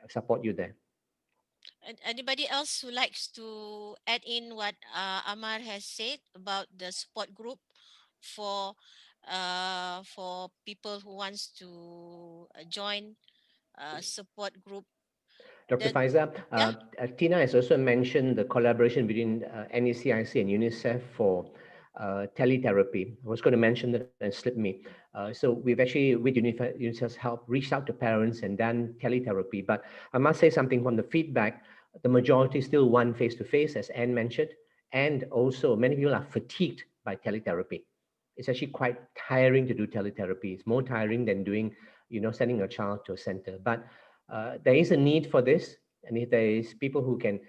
support you there. Anybody else who likes to add in what Amar has said about the support group for people who wants to join support group? Dr. Faiza, yeah? Tina has also mentioned the collaboration between NACIC and UNICEF for teletherapy. I was going to mention that and slipped me. So we've actually, with UNICEF's help, reached out to parents and done teletherapy. But I must say something from the feedback, the majority still want face-to-face, as Anne mentioned, and also many people are fatigued by teletherapy. It's actually quite tiring to do teletherapy. It's more tiring than doing, sending a child to a center. But there is a need for this, and if there is people who can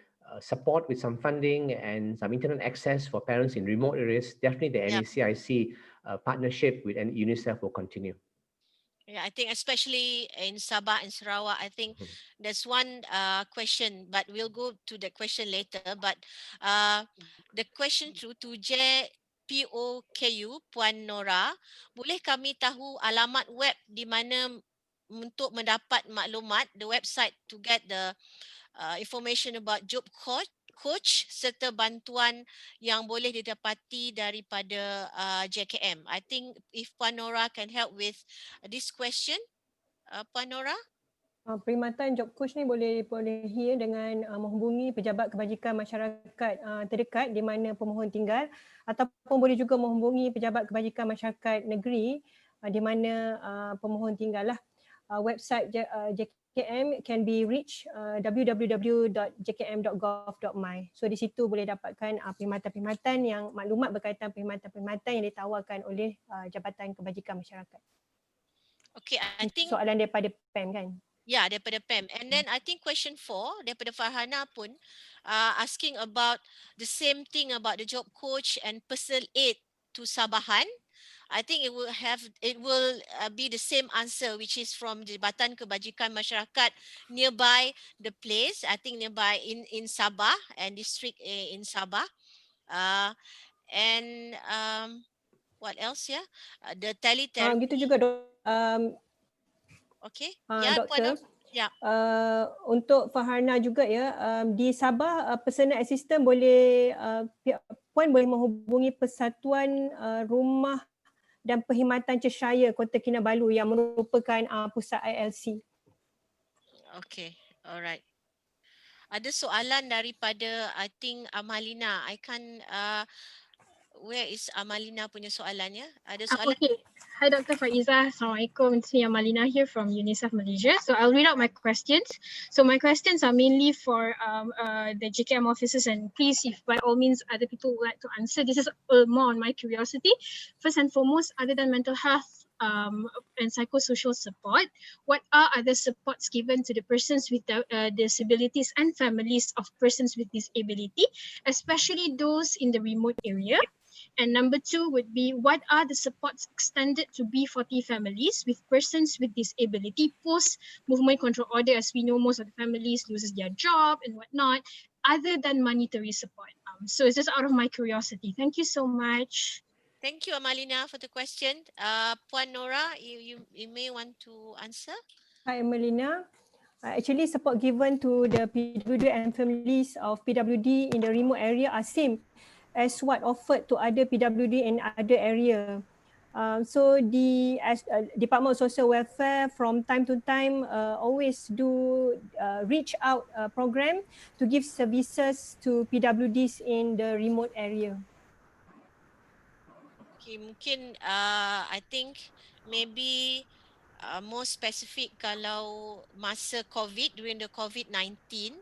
support with some funding and some internet access for parents in remote areas, definitely the NACIC partnership with UNICEF will continue. Yeah, I think especially in Sabah and Sarawak, I think there's one question, but we'll go to the question later. But the question to JPOKU, Puan Nora, boleh kami tahu alamat web di mana untuk mendapat maklumat, the website to get the information about job coach serta bantuan yang boleh didapati daripada JKM. I think if Puan Nora can help with this question, Puan Nora. Perkhidmatan job coach ni boleh diperolehi dengan menghubungi pejabat kebajikan masyarakat terdekat di mana pemohon tinggal, ataupun boleh juga menghubungi pejabat kebajikan masyarakat negeri di mana pemohon tinggal lah. Website JKM can be reached www.jkm.gov.my. So di situ boleh dapatkan perkhidmatan-perkhidmatan yang maklumat berkaitan perkhidmatan-perkhidmatan yang ditawarkan oleh Jabatan Kebajikan Masyarakat. Okay, I think soalan daripada PEM kan? Ya, daripada PEM. And then I think question 4 daripada Farhana pun asking about the same thing about the job coach and personal aid to Sabahan. I think it will be the same answer, which is from Jabatan Kebajikan Masyarakat nearby the place. I think nearby in Sabah and district in Sabah. And what else? Yeah, the teletherapy. Gitu juga Okay. Doktor. Ya. Untuk Farhana juga ya, di Sabah personal assistant boleh Puan boleh menghubungi Persatuan Rumah dan Perkhidmatan Cheshire Kota Kinabalu yang merupakan pusat ILC. Okay, alright. Ada soalan daripada I think Amalina. I can where is Amalina punya soalannya? Ada soalan? Okay. Hi Dr. Faiza. Assalamualaikum. It's me Amalina here from UNICEF Malaysia. So I'll read out my questions. So my questions are mainly for the JKM officers, and please, if by all means other people would like to answer, this is more on my curiosity. First and foremost, other than mental health and psychosocial support, what are other supports given to the persons with disabilities and families of persons with disability, especially those in the remote area? And number two would be, what are the supports extended to B40 families with persons with disability post movement control order? As we know, most of the families loses their job and whatnot, other than monetary support. So it's just out of my curiosity. Thank you so much. Thank you, Amalina, for the question. Puan Nora, you may want to answer. Hi, Melina. Actually, support given to the PWD and families of PWD in the remote area are same as what offered to other PWD in other area. So the Department of Social Welfare from time to time always do reach out program to give services to PWDs in the remote area. Okay, mungkin I think maybe more specific kalau masa COVID, during the COVID-19,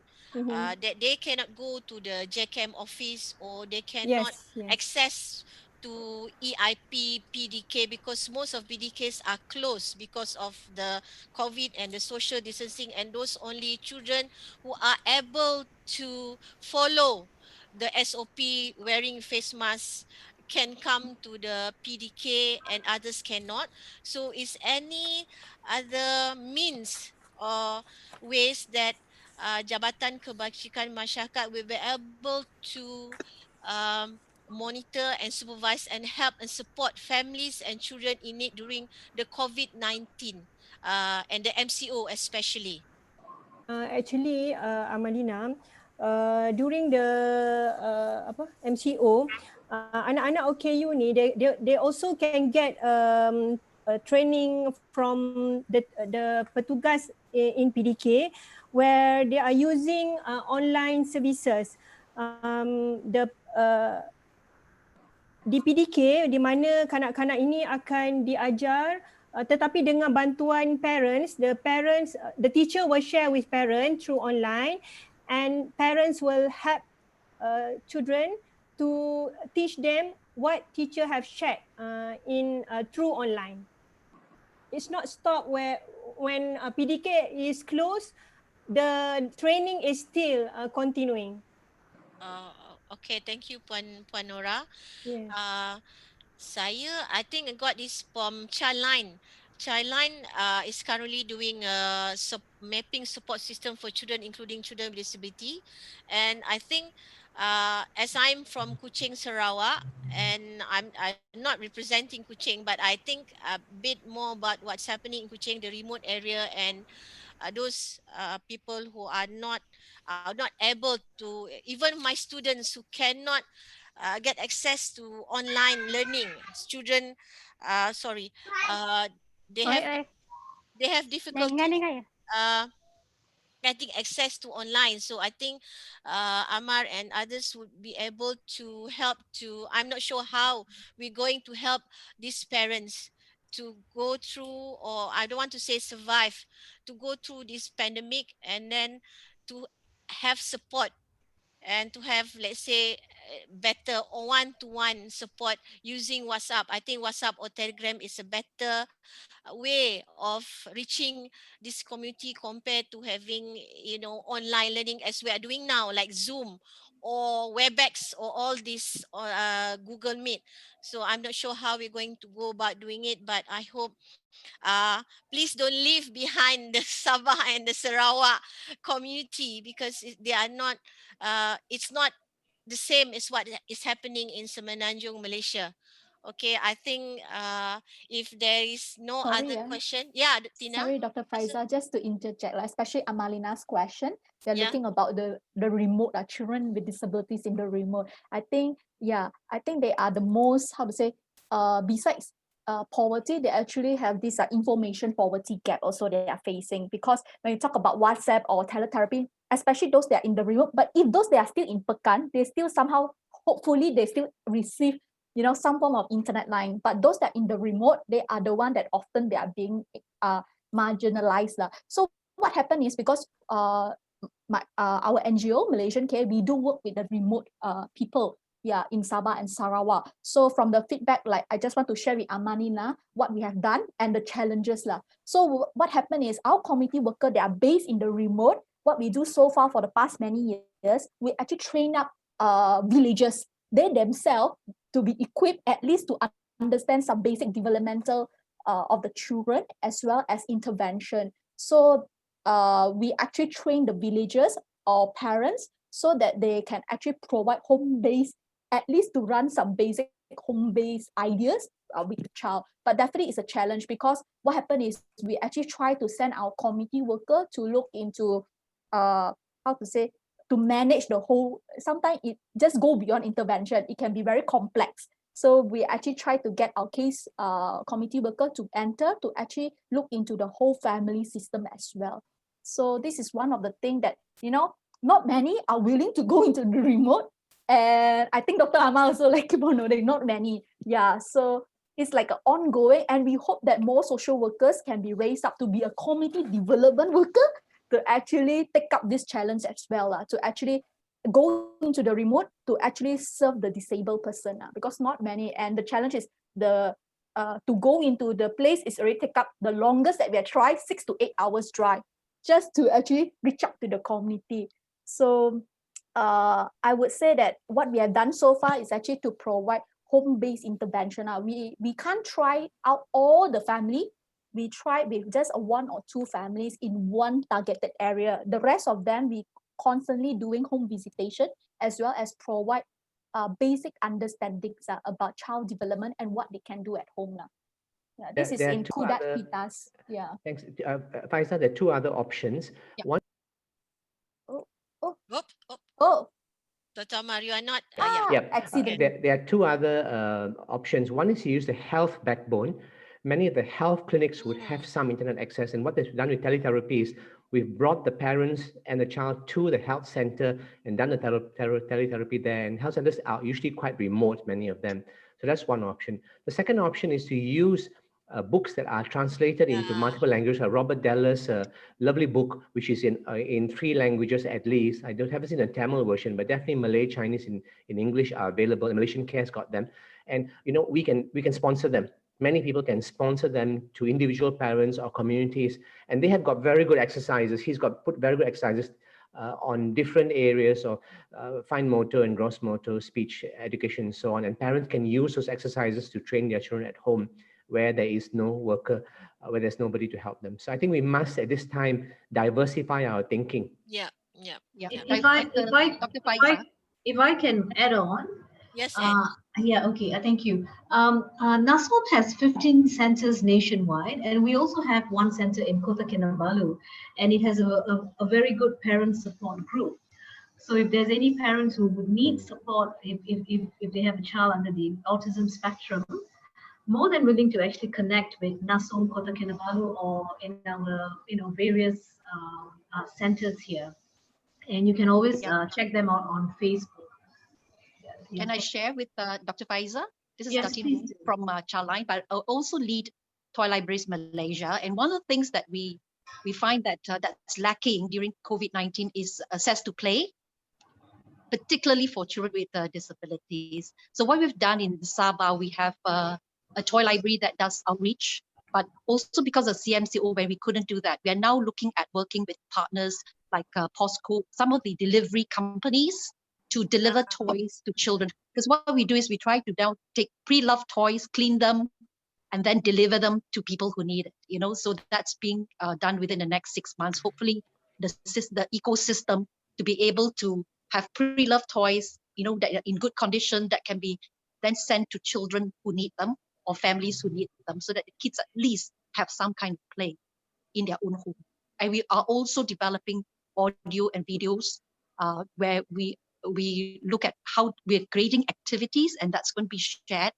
that they cannot go to the JCAM office, or they cannot Yes, yes. access to EIP, PDK, because most of PDKs are closed because of the COVID and the social distancing, and those only children who are able to follow the SOP wearing face masks can come to the PDK and others cannot. So is any other means or ways that Jabatan Kebajikan Masyarakat will be able to monitor and supervise and help and support families and children in need during the COVID-19 and the MCO especially? Actually, Amalina, during the MCO, anak-anak OKU ni, they also can get training from the petugas in PDK, where they are using online services. Di PDK, di mana kanak-kanak ini akan diajar, tetapi dengan bantuan parents, the teacher will share with parents through online, and parents will help children to teach them what teacher have shared in through online. It's not stop when PDK is closed, the training is still continuing. Okay, thank you, Puan Nora. Yes. I think I got this from Childline. Childline is currently doing a mapping support system for children, including children with disability. And I think as I'm from Kuching, Sarawak, and I'm not representing Kuching, but I think a bit more about what's happening in Kuching, the remote area, and those people who are not able to, even my students who cannot get access to online learning. Children, sorry, uh, they have difficulty getting access to online. So I think Amar and others would be able to help to, I'm not sure how we're going to help these parents to go through, or I don't want to say survive, to go through this pandemic, and then to have support and to have, let's say, better one-to-one support using WhatsApp. I think WhatsApp or Telegram is a better way of reaching this community compared to having, online learning as we are doing now, like Zoom or WebEx or all this, or Google Meet. So I'm not sure how we're going to go about doing it, but I hope please don't leave behind the Sabah and the Sarawak community, because they are not, it's not the same as what is happening in Semenanjung, Malaysia. Okay, I think if there is no other question, yeah, Tina. Sorry, Dr. Faizal, just to interject, especially Amalina's question, they're Yeah. looking about the remote, children with disabilities in the remote. I think they are the most, how to say, besides poverty, they actually have this information poverty gap also they are facing, because when you talk about WhatsApp or teletherapy, especially those that are in the remote, but if those that are still in Pekan, they still somehow, hopefully they still receive some form of internet line. But those that in the remote, they are the one that often they are being marginalized. So what happened is, because our NGO, Malaysian Care, we do work with the remote people, in Sabah and Sarawak. So from the feedback, like I just want to share with Amanina what we have done and the challenges. So what happened is, our community worker, they are based in the remote. What we do so far for the past many years, we actually train up villagers. They themselves, to be equipped at least to understand some basic developmental of the children as well as intervention. So we actually train the villagers or parents so that they can actually provide home-based, at least to run some basic home-based ideas with the child. But definitely it's a challenge, because what happened is we actually try to send our community worker to look into to manage the whole. Sometimes it just go beyond intervention. It can be very complex. So we actually try to get our case community worker to enter to actually look into the whole family system as well. So this is one of the things that, not many are willing to go into the remote. And I think Dr. Amar also keep on noting, not many. Yeah, so it's like an ongoing, and we hope that more social workers can be raised up to be a community development worker to actually take up this challenge as well, to actually go into the remote to actually serve the disabled person, because not many. And the challenge is to go into the place is already take up the longest that we have tried, 6 to 8 hours drive, just to actually reach out to the community. So I would say that what we have done so far is actually to provide home-based intervention. We can't try out all the family. We try with just 1 or 2 families in one targeted area. The rest of them, we constantly doing home visitation, as well as provide basic understandings about child development and what they can do at home. Yeah, this is in Kudat Pitas. Yeah. Thanks. Faiza, there are 2 other options. Yep. One. Dr. Amar, you are not. There are 2 other options. One is to use the health backbone. Many of the health clinics would have some internet access, and what they've done with teletherapy is we've brought the parents and the child to the health center and done the teletherapy there. And health centers are usually quite remote, many of them. So that's one option. The second option is to use books that are translated into multiple languages. Robert Deller's lovely book, which is in 3 languages at least. I haven't seen a Tamil version, but definitely Malay, Chinese, in English are available. Malaysian Care's got them, and we can sponsor them. Many people can sponsor them to individual parents or communities, and they have got very good exercises. He's got put very good exercises on different areas of fine motor and gross motor, speech, education, and so on. And parents can use those exercises to train their children at home, where there is no worker, where there's nobody to help them. So I think we must, at this time, diversify our thinking. Yeah. If I can add on. Yes, thank you. NASOM has 15 centers nationwide, and we also have 1 center in Kota Kinabalu, and it has a very good parent support group. So if there's any parents who would need support, if they have a child under the autism spectrum, more than willing to actually connect with NASOM Kota Kinabalu or in our various centers here. And you can always check them out on Facebook. Can I share with Dr. Faiza? This is Datin from Childline, but I also lead Toy Libraries Malaysia. And one of the things that we find that that's lacking during COVID-19 is access to play, particularly for children with disabilities. So what we've done in Sabah, we have a toy library that does outreach, but also because of CMCO, where we couldn't do that, we are now looking at working with partners like Postco, some of the delivery companies, to deliver toys to children. Because what we do is we try to now take pre-loved toys, clean them, and then deliver them to people who need it. So that's being done within the next 6 months. Hopefully the ecosystem to be able to have pre-loved toys, that are in good condition, that can be then sent to children who need them or families who need them, so that the kids at least have some kind of play in their own home. And we are also developing audio and videos where we look at how we're creating activities, and that's going to be shared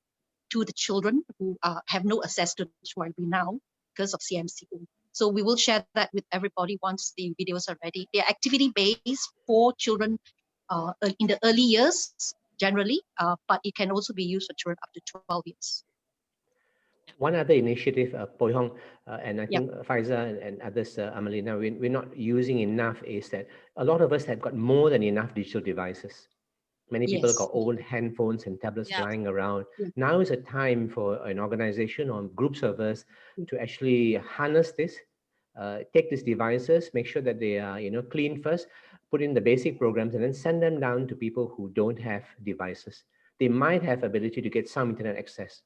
to the children who have no access to the library now because of CMCO. So we will share that with everybody once the videos are ready. They're activity-based for children in the early years, generally, but it can also be used for children up to 12 years. One other initiative, Poi Hong, and I think Faiza and others, Amalina, we're not using enough, is that a lot of us have got more than enough digital devices. Many people have got old handphones and tablets lying around. Now is a time for an organization or groups of us to actually harness this, take these devices, make sure that they are clean first, put in the basic programs, and then send them down to people who don't have devices. they might have ability to get some internet access.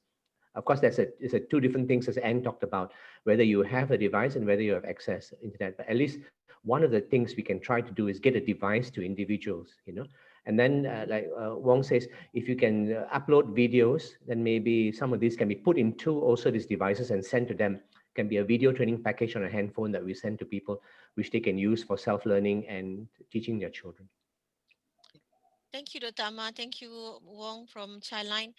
Of course, it's a two different things as Anne talked about, whether you have a device and whether you have access to internet. But at least one of the things we can try to do is get a device to individuals, And then, like Wong says, if you can upload videos, then maybe some of these can be put into also these devices and sent to them. Can be a video training package on a handphone that we send to people, which they can use for self-learning and teaching their children. Thank you, Dr. Amar. Thank you, Wong from Childline.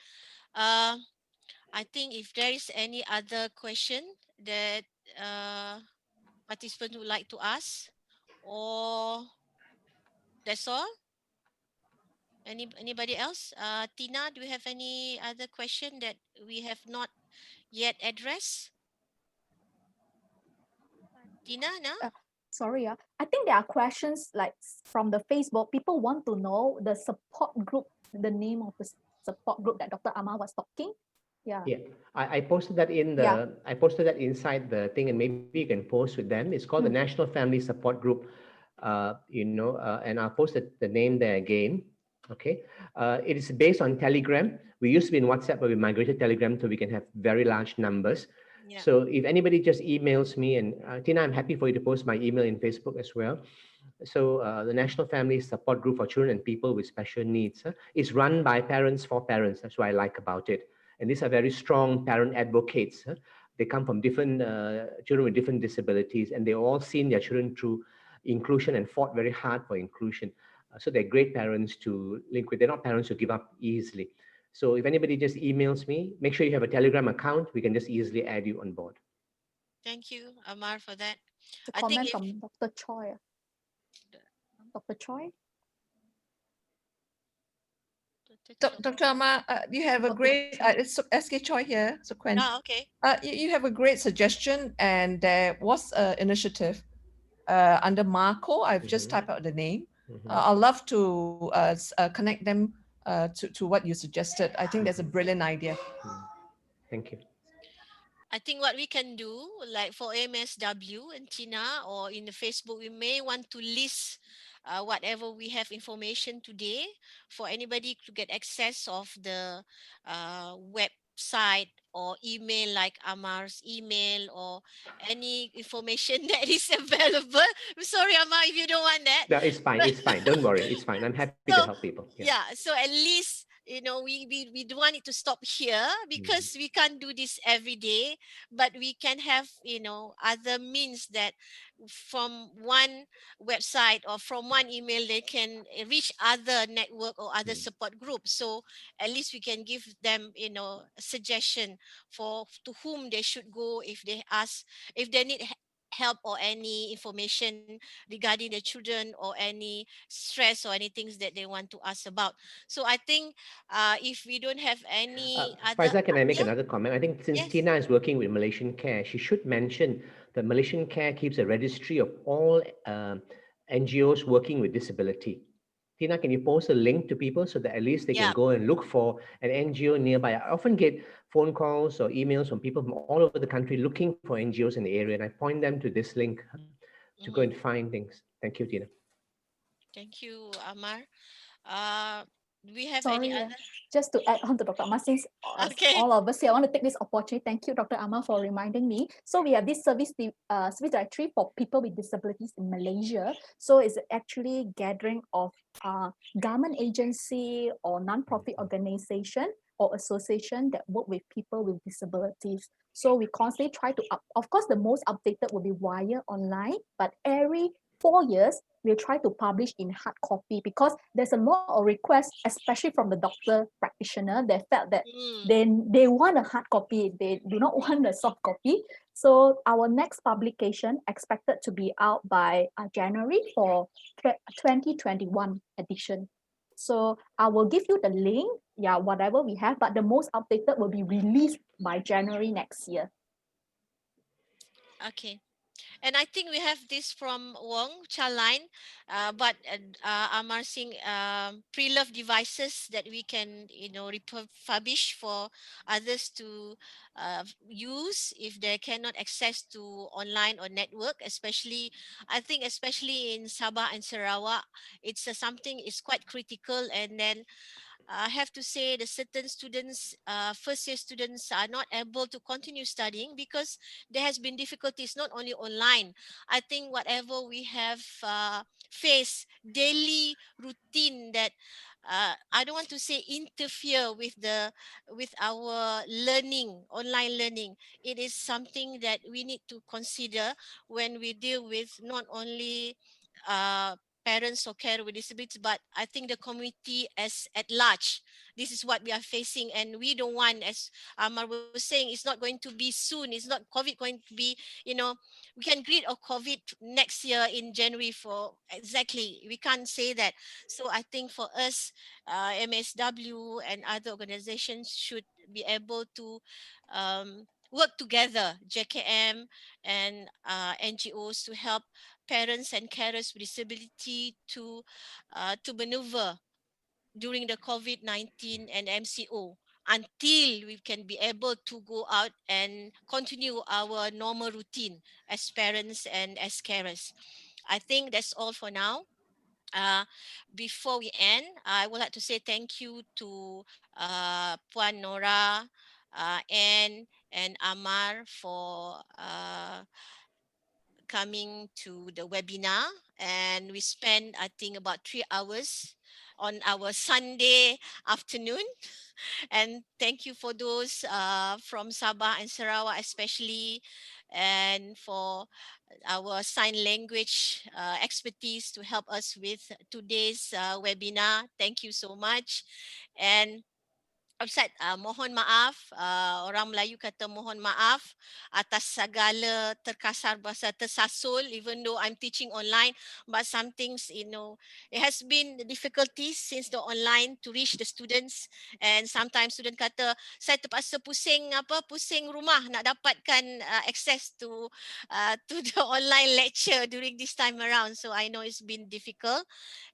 I think if there is any other question that participants would like to ask, or that's all. Anybody else? Tina, do you have any other question that we have not yet addressed? Tina, no? Sorry, I think there are questions like from the Facebook. People want to know the support group, the name of the support group that Dr. Amar was talking. Yeah. Yeah, I posted that in the I posted that inside the thing, and maybe you can post with them. It's called the National Family Support Group, and I'll post the name there again. Okay, it is based on Telegram. We used to be in WhatsApp, but we migrated Telegram so we can have very large numbers. Yeah. So if anybody just emails me, and Tina, I'm happy for you to post my email in Facebook as well. So the National Family Support Group for Children and People with Special Needs is run by parents for parents. That's what I like about it. And these are very strong parent advocates. They come from different children with different disabilities, and they all seen their children through inclusion and fought very hard for inclusion. So they're great parents to link with. They're not parents who give up easily. So if anybody just emails me, make sure you have a Telegram account. We can just easily add you on board. Thank you, Amar, for that. The comment from Dr. Choi. Dr. Choi? Dr. Amar, you have a great, it's SK Choi here, so Quen. Okay. You have a great suggestion, and there was an initiative under Marco. I've just typed out the name. I'd love to connect them to what you suggested. I think that's a brilliant idea. Thank you. I think what we can do, like for MSW and Tina, or in the Facebook, we may want to list whatever we have information today for anybody to get access of the website or email, like Amar's email or any information that is available. I'm sorry, Amar, if you don't want that. No, it's fine. It's fine. Don't worry. It's fine. I'm happy to help people. Yeah. So at least, we don't want it to stop here, because we can't do this every day, but we can have, other means that from one website or from one email, they can reach other network or other support groups. So at least we can give them, a suggestion to whom they should go if they need help or any information regarding the children or any stress or anything that they want to ask about. So I think if we don't have any other... Faizal, can I make another comment? I think since Tina is working with Malaysian Care, she should mention that Malaysian Care keeps a registry of all NGOs working with disability. Tina, can you post a link to people so that at least they can go and look for an NGO nearby? I often get phone calls or emails from people from all over the country looking for NGOs in the area, and I point them to this link to go and find things. Thank you, Tina. Thank you, Amar. Do we have Sorry, any other? Just to add on to Dr. Amar, since all of us here, I want to take this opportunity. Thank you, Dr. Amar, for reminding me. So we have this service directory for people with disabilities in Malaysia. So it's actually gathering of government agency or non-profit organization or association that work with people with disabilities. So we constantly try to, of course, the most updated will be Wire Online, but every 4 years, we'll try to publish in hard copy, because there's a lot of requests, especially from the doctor practitioner. They felt that they want a hard copy, they do not want a soft copy. So our next publication expected to be out by January for 2021 edition. So I will give you the link, whatever we have, but the most updated will be released by January next year. Okay. And I think we have this from Wong Childline, but Amar Singh, pre-loved devices that we can, refurbish for others to use if they cannot access to online or network. Especially in Sabah and Sarawak, it's something is quite critical. And then I have to say the certain students, first year students are not able to continue studying because there has been difficulties not only online. I think whatever we have faced daily routine that I don't want to say interfere with our learning, online learning. It is something that we need to consider when we deal with not only uh, parents or care with disabilities, but I think the community as at large. This is what we are facing, and we don't want, as Amar was saying, it's not going to be soon. It's not COVID going to be, we can greet of COVID next year in January for exactly. We can't say that. So I think for us, MSW and other organizations should be able to work together, JKM and NGOs, to help parents and carers with disability to maneuver during the COVID-19 and MCO until we can be able to go out and continue our normal routine as parents and as carers. I think that's all for now. Uh, Before we end, I would like to say thank you to Puan Nora, and Amar for coming to the webinar, and we spent, I think, about 3 hours on our Sunday afternoon. And thank you for those from Sabah and Sarawak especially, and for our sign language expertise to help us with today's webinar. Thank you so much. And Ustaz, mohon maaf, orang Melayu kata mohon maaf atas segala terkasar bahasa tersasul, even though I'm teaching online, but some things, it has been the difficulties since the online to reach the students, and sometimes student kata, saya terpaksa pusing rumah nak dapatkan access to the online lecture during this time around. So I know it's been difficult,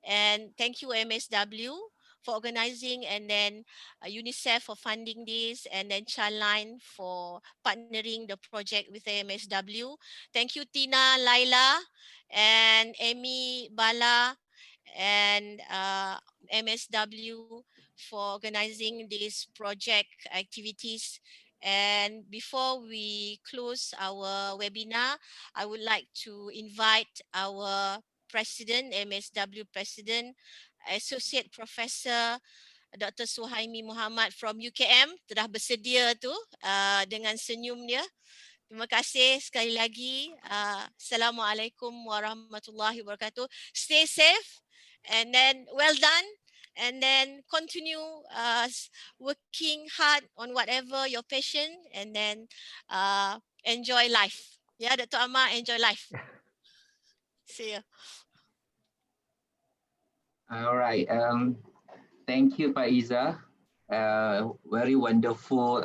and thank you MSW for organizing, and then UNICEF for funding this, and then Childline for partnering the project with AMSW. Thank you Tina, Laila, and Amy, Bala, and MSW for organizing this project activities. And before we close our webinar, I would like to invite our President, MSW President, Associate Professor Dr. Suhaimi Muhammad from UKM telah bersedia tu dengan senyum dia. Terima kasih sekali lagi. Assalamualaikum warahmatullahi wabarakatuh. Stay safe, and then well done, and then continue working hard on whatever your passion, and then enjoy life. Ya, Dr. Amar, enjoy life. See you. All right. Thank you, Faiza. Very wonderful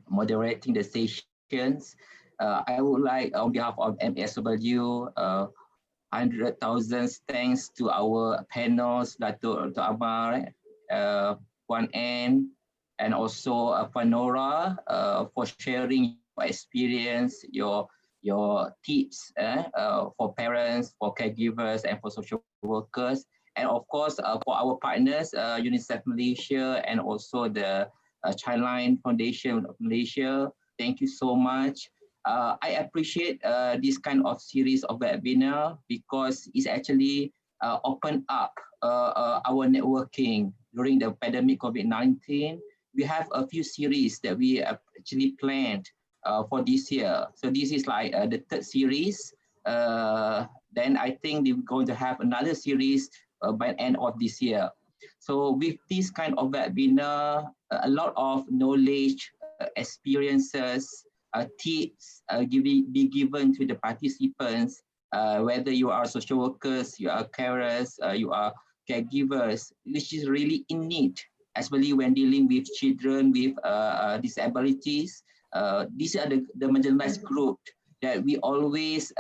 moderating the sessions. I would like, on behalf of MSW, 100,000 thanks to our panels, Dato Amar, Puan Ann, and also Puan Nora, for sharing your experience, your tips for parents, for caregivers, and for social workers. And of course, for our partners, UNICEF Malaysia, and also the Childline Foundation of Malaysia, thank you so much. I appreciate this kind of series of webinar because it's actually opened up our networking during the pandemic COVID-19. We have a few series that we actually planned for this year. So this is like the third series. Then I think we're going to have another series by the end of this year. So with this kind of webinar, a lot of knowledge, experiences, tips be given to the participants, whether you are social workers, you are carers, you are caregivers, which is really in need, especially when dealing with children with disabilities. These are the marginalized group that we always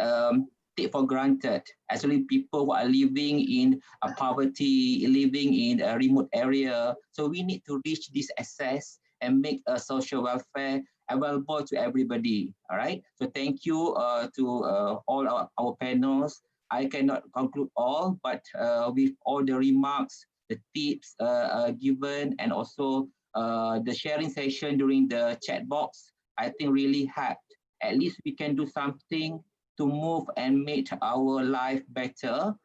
take for granted, actually people who are living in poverty, living in a remote area. So we need to reach this access and make a social welfare available to everybody. All right. So thank you to all our panels. I cannot conclude all, but with all the remarks the tips given, and also the sharing session during the chat box, I think really helped. At least we can do something to move and make our life better,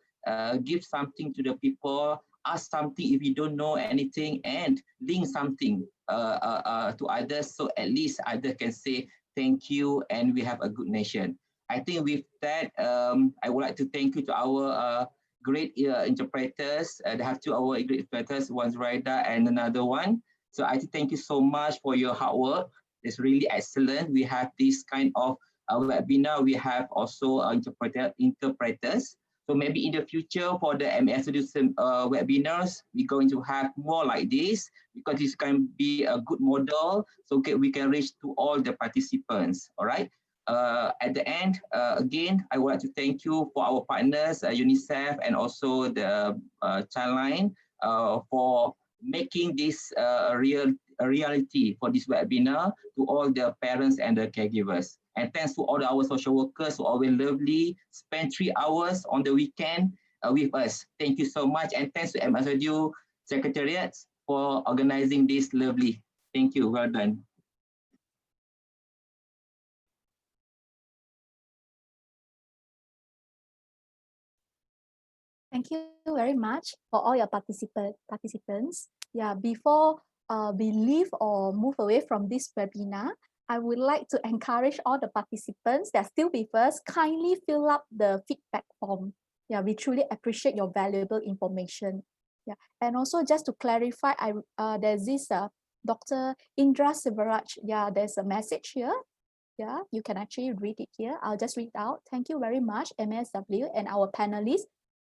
give something to the people, ask something if you don't know anything, and link something to others, so at least others can say thank you and we have a good nation. I think with that, I would like to thank you to our great interpreters. They have two our great interpreters, one's Raida and another one. So I thank you so much for your hard work. It's really excellent. We have this kind of webinar. We have also interpreters. So maybe in the future for the MASW webinars, we're going to have more like this, because this can be a good model, so we can reach to all the participants. All right. At the end, again, I would like to thank you for our partners, UNICEF, and also the Childline for making this a reality for this webinar to all the parents and the caregivers. And thanks to all our social workers who are always lovely, spend 3 hours on the weekend with us. Thank you so much. And thanks to MASW Secretariat for organizing this lovely. Thank you. Well done. Thank you very much for all your participants. Yeah, before we leave or move away from this webinar, I would like to encourage all the participants that are still with us, kindly fill up the feedback form. Yeah, we truly appreciate your valuable information. Yeah, and also just to clarify, there's this Dr. Indra Sivaraj. Yeah, there's a message here. Yeah, you can actually read it here. I'll just read out. Thank you very much, MASW and our panelists,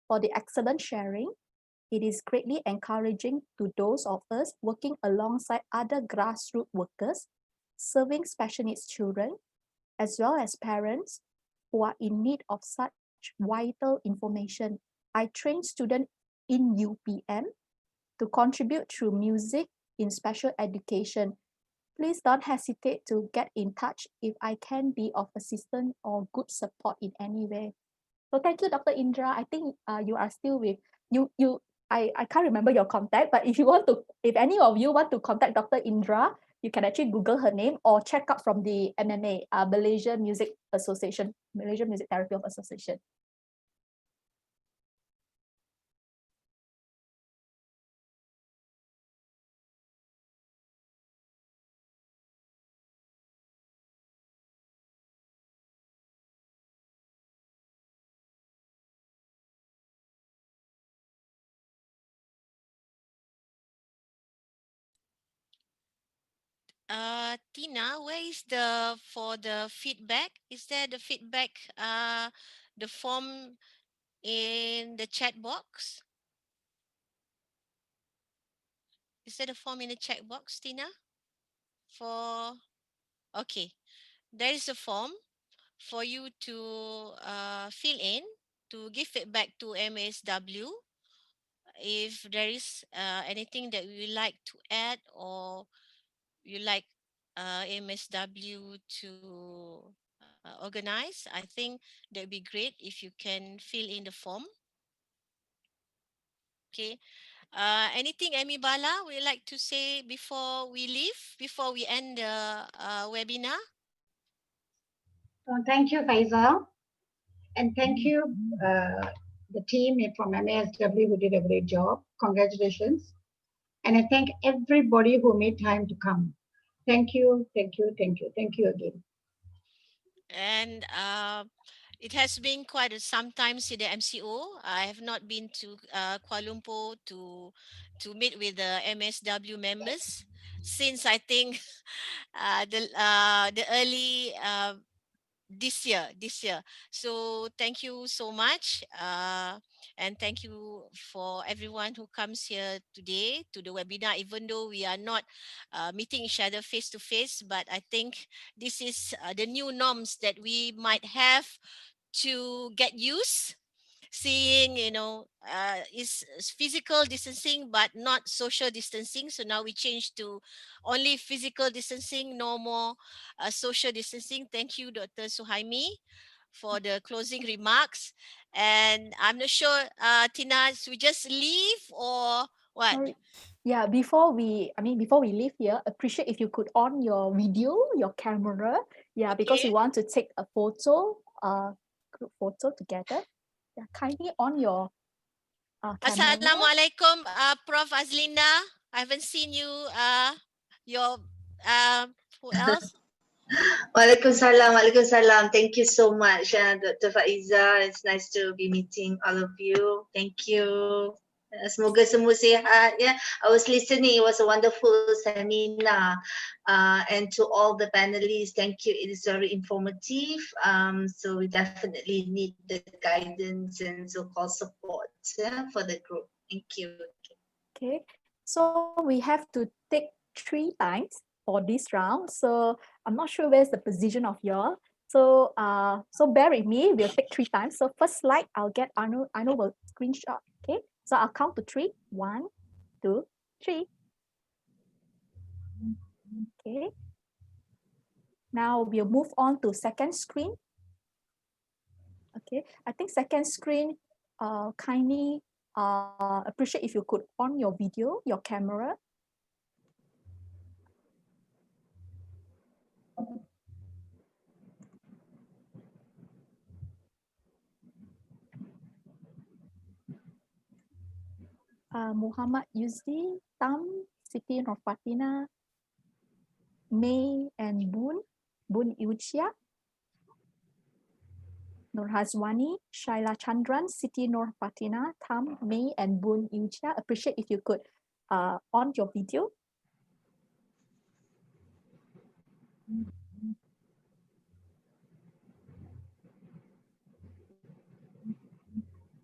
for the excellent sharing. It is greatly encouraging to those of us working alongside other grassroots workers, serving special needs children, as well as parents who are in need of such vital information. I train students in UPM to contribute through music in special education. Please don't hesitate to get in touch if I can be of assistance or good support in any way. So thank you, Dr. Indra. I think you are still with you. I can't remember your contact, but if if any of you want to contact Dr. Indra, you can actually Google her name or check out from the MMA, Malaysian Music Association, Malaysian Music Therapy Association. Tina, where is for the feedback? Is there the feedback, the form in the chat box? Is there a form in the chat box, Tina? Okay, there is a form for you to fill in to give feedback to MASW. If there is anything that you would like to add, or you like MSW to organize, I think that would be great if you can fill in the form. Okay. Anything, Amy Bala, would you like to say before we leave, before we end the webinar? Thank you, Faisal. And thank you, the team from MASW who did a great job. Congratulations. And I thank everybody who made time to come. Thank you, thank you, thank you, thank you again. And it has been quite some time in the MCO. I have not been to Kuala Lumpur to meet with the MSW members since I think the early this year. So thank you so much, and thank you for everyone who comes here today to the webinar, even though we are not meeting each other face to face. But I think this is the new norms that we might have to get used, seeing, is physical distancing but not social distancing. So now we change to only physical distancing, no more social distancing. Thank you, Dr. Suhaimi, for the closing remarks. And I'm not sure, Tina, should we just leave, or What? Sorry. Yeah, before we leave here, appreciate if you could on your video, your camera. Yeah, because we want to take a photo, group photo together. Yeah, kindly on your camera. Assalamualaikum, Prof. Azlinda. I haven't seen you. Who else? Waalaikumsalam, Waalaikumsalam. Thank you so much, Dr. Faiza. It's nice to be meeting all of you. Thank you. Semoga semua sihat. Yeah, I was listening. It was a wonderful seminar, and to all the panelists, thank you. It is very informative. So we definitely need the guidance and so-called support, yeah, for the group. Thank you. Okay, so we have to take 3 times for this round. So I'm not sure where's the position of y'all. So bear with me. We'll take 3 times. So first slide, I'll get Arno will screenshot. Okay, so I'll count to 3. 1, 2, 3. Okay. Now we'll move on to second screen. Okay, I think second screen, kindly appreciate if you could on your video, your camera. Muhammad Yuzdi, Tam, Siti Norfatina, May and Bun Iuchia, Nurhazwani, Shaila Chandran, Siti Norfatina, Tam, May and Bun Iuchia. Appreciate if you could on your video.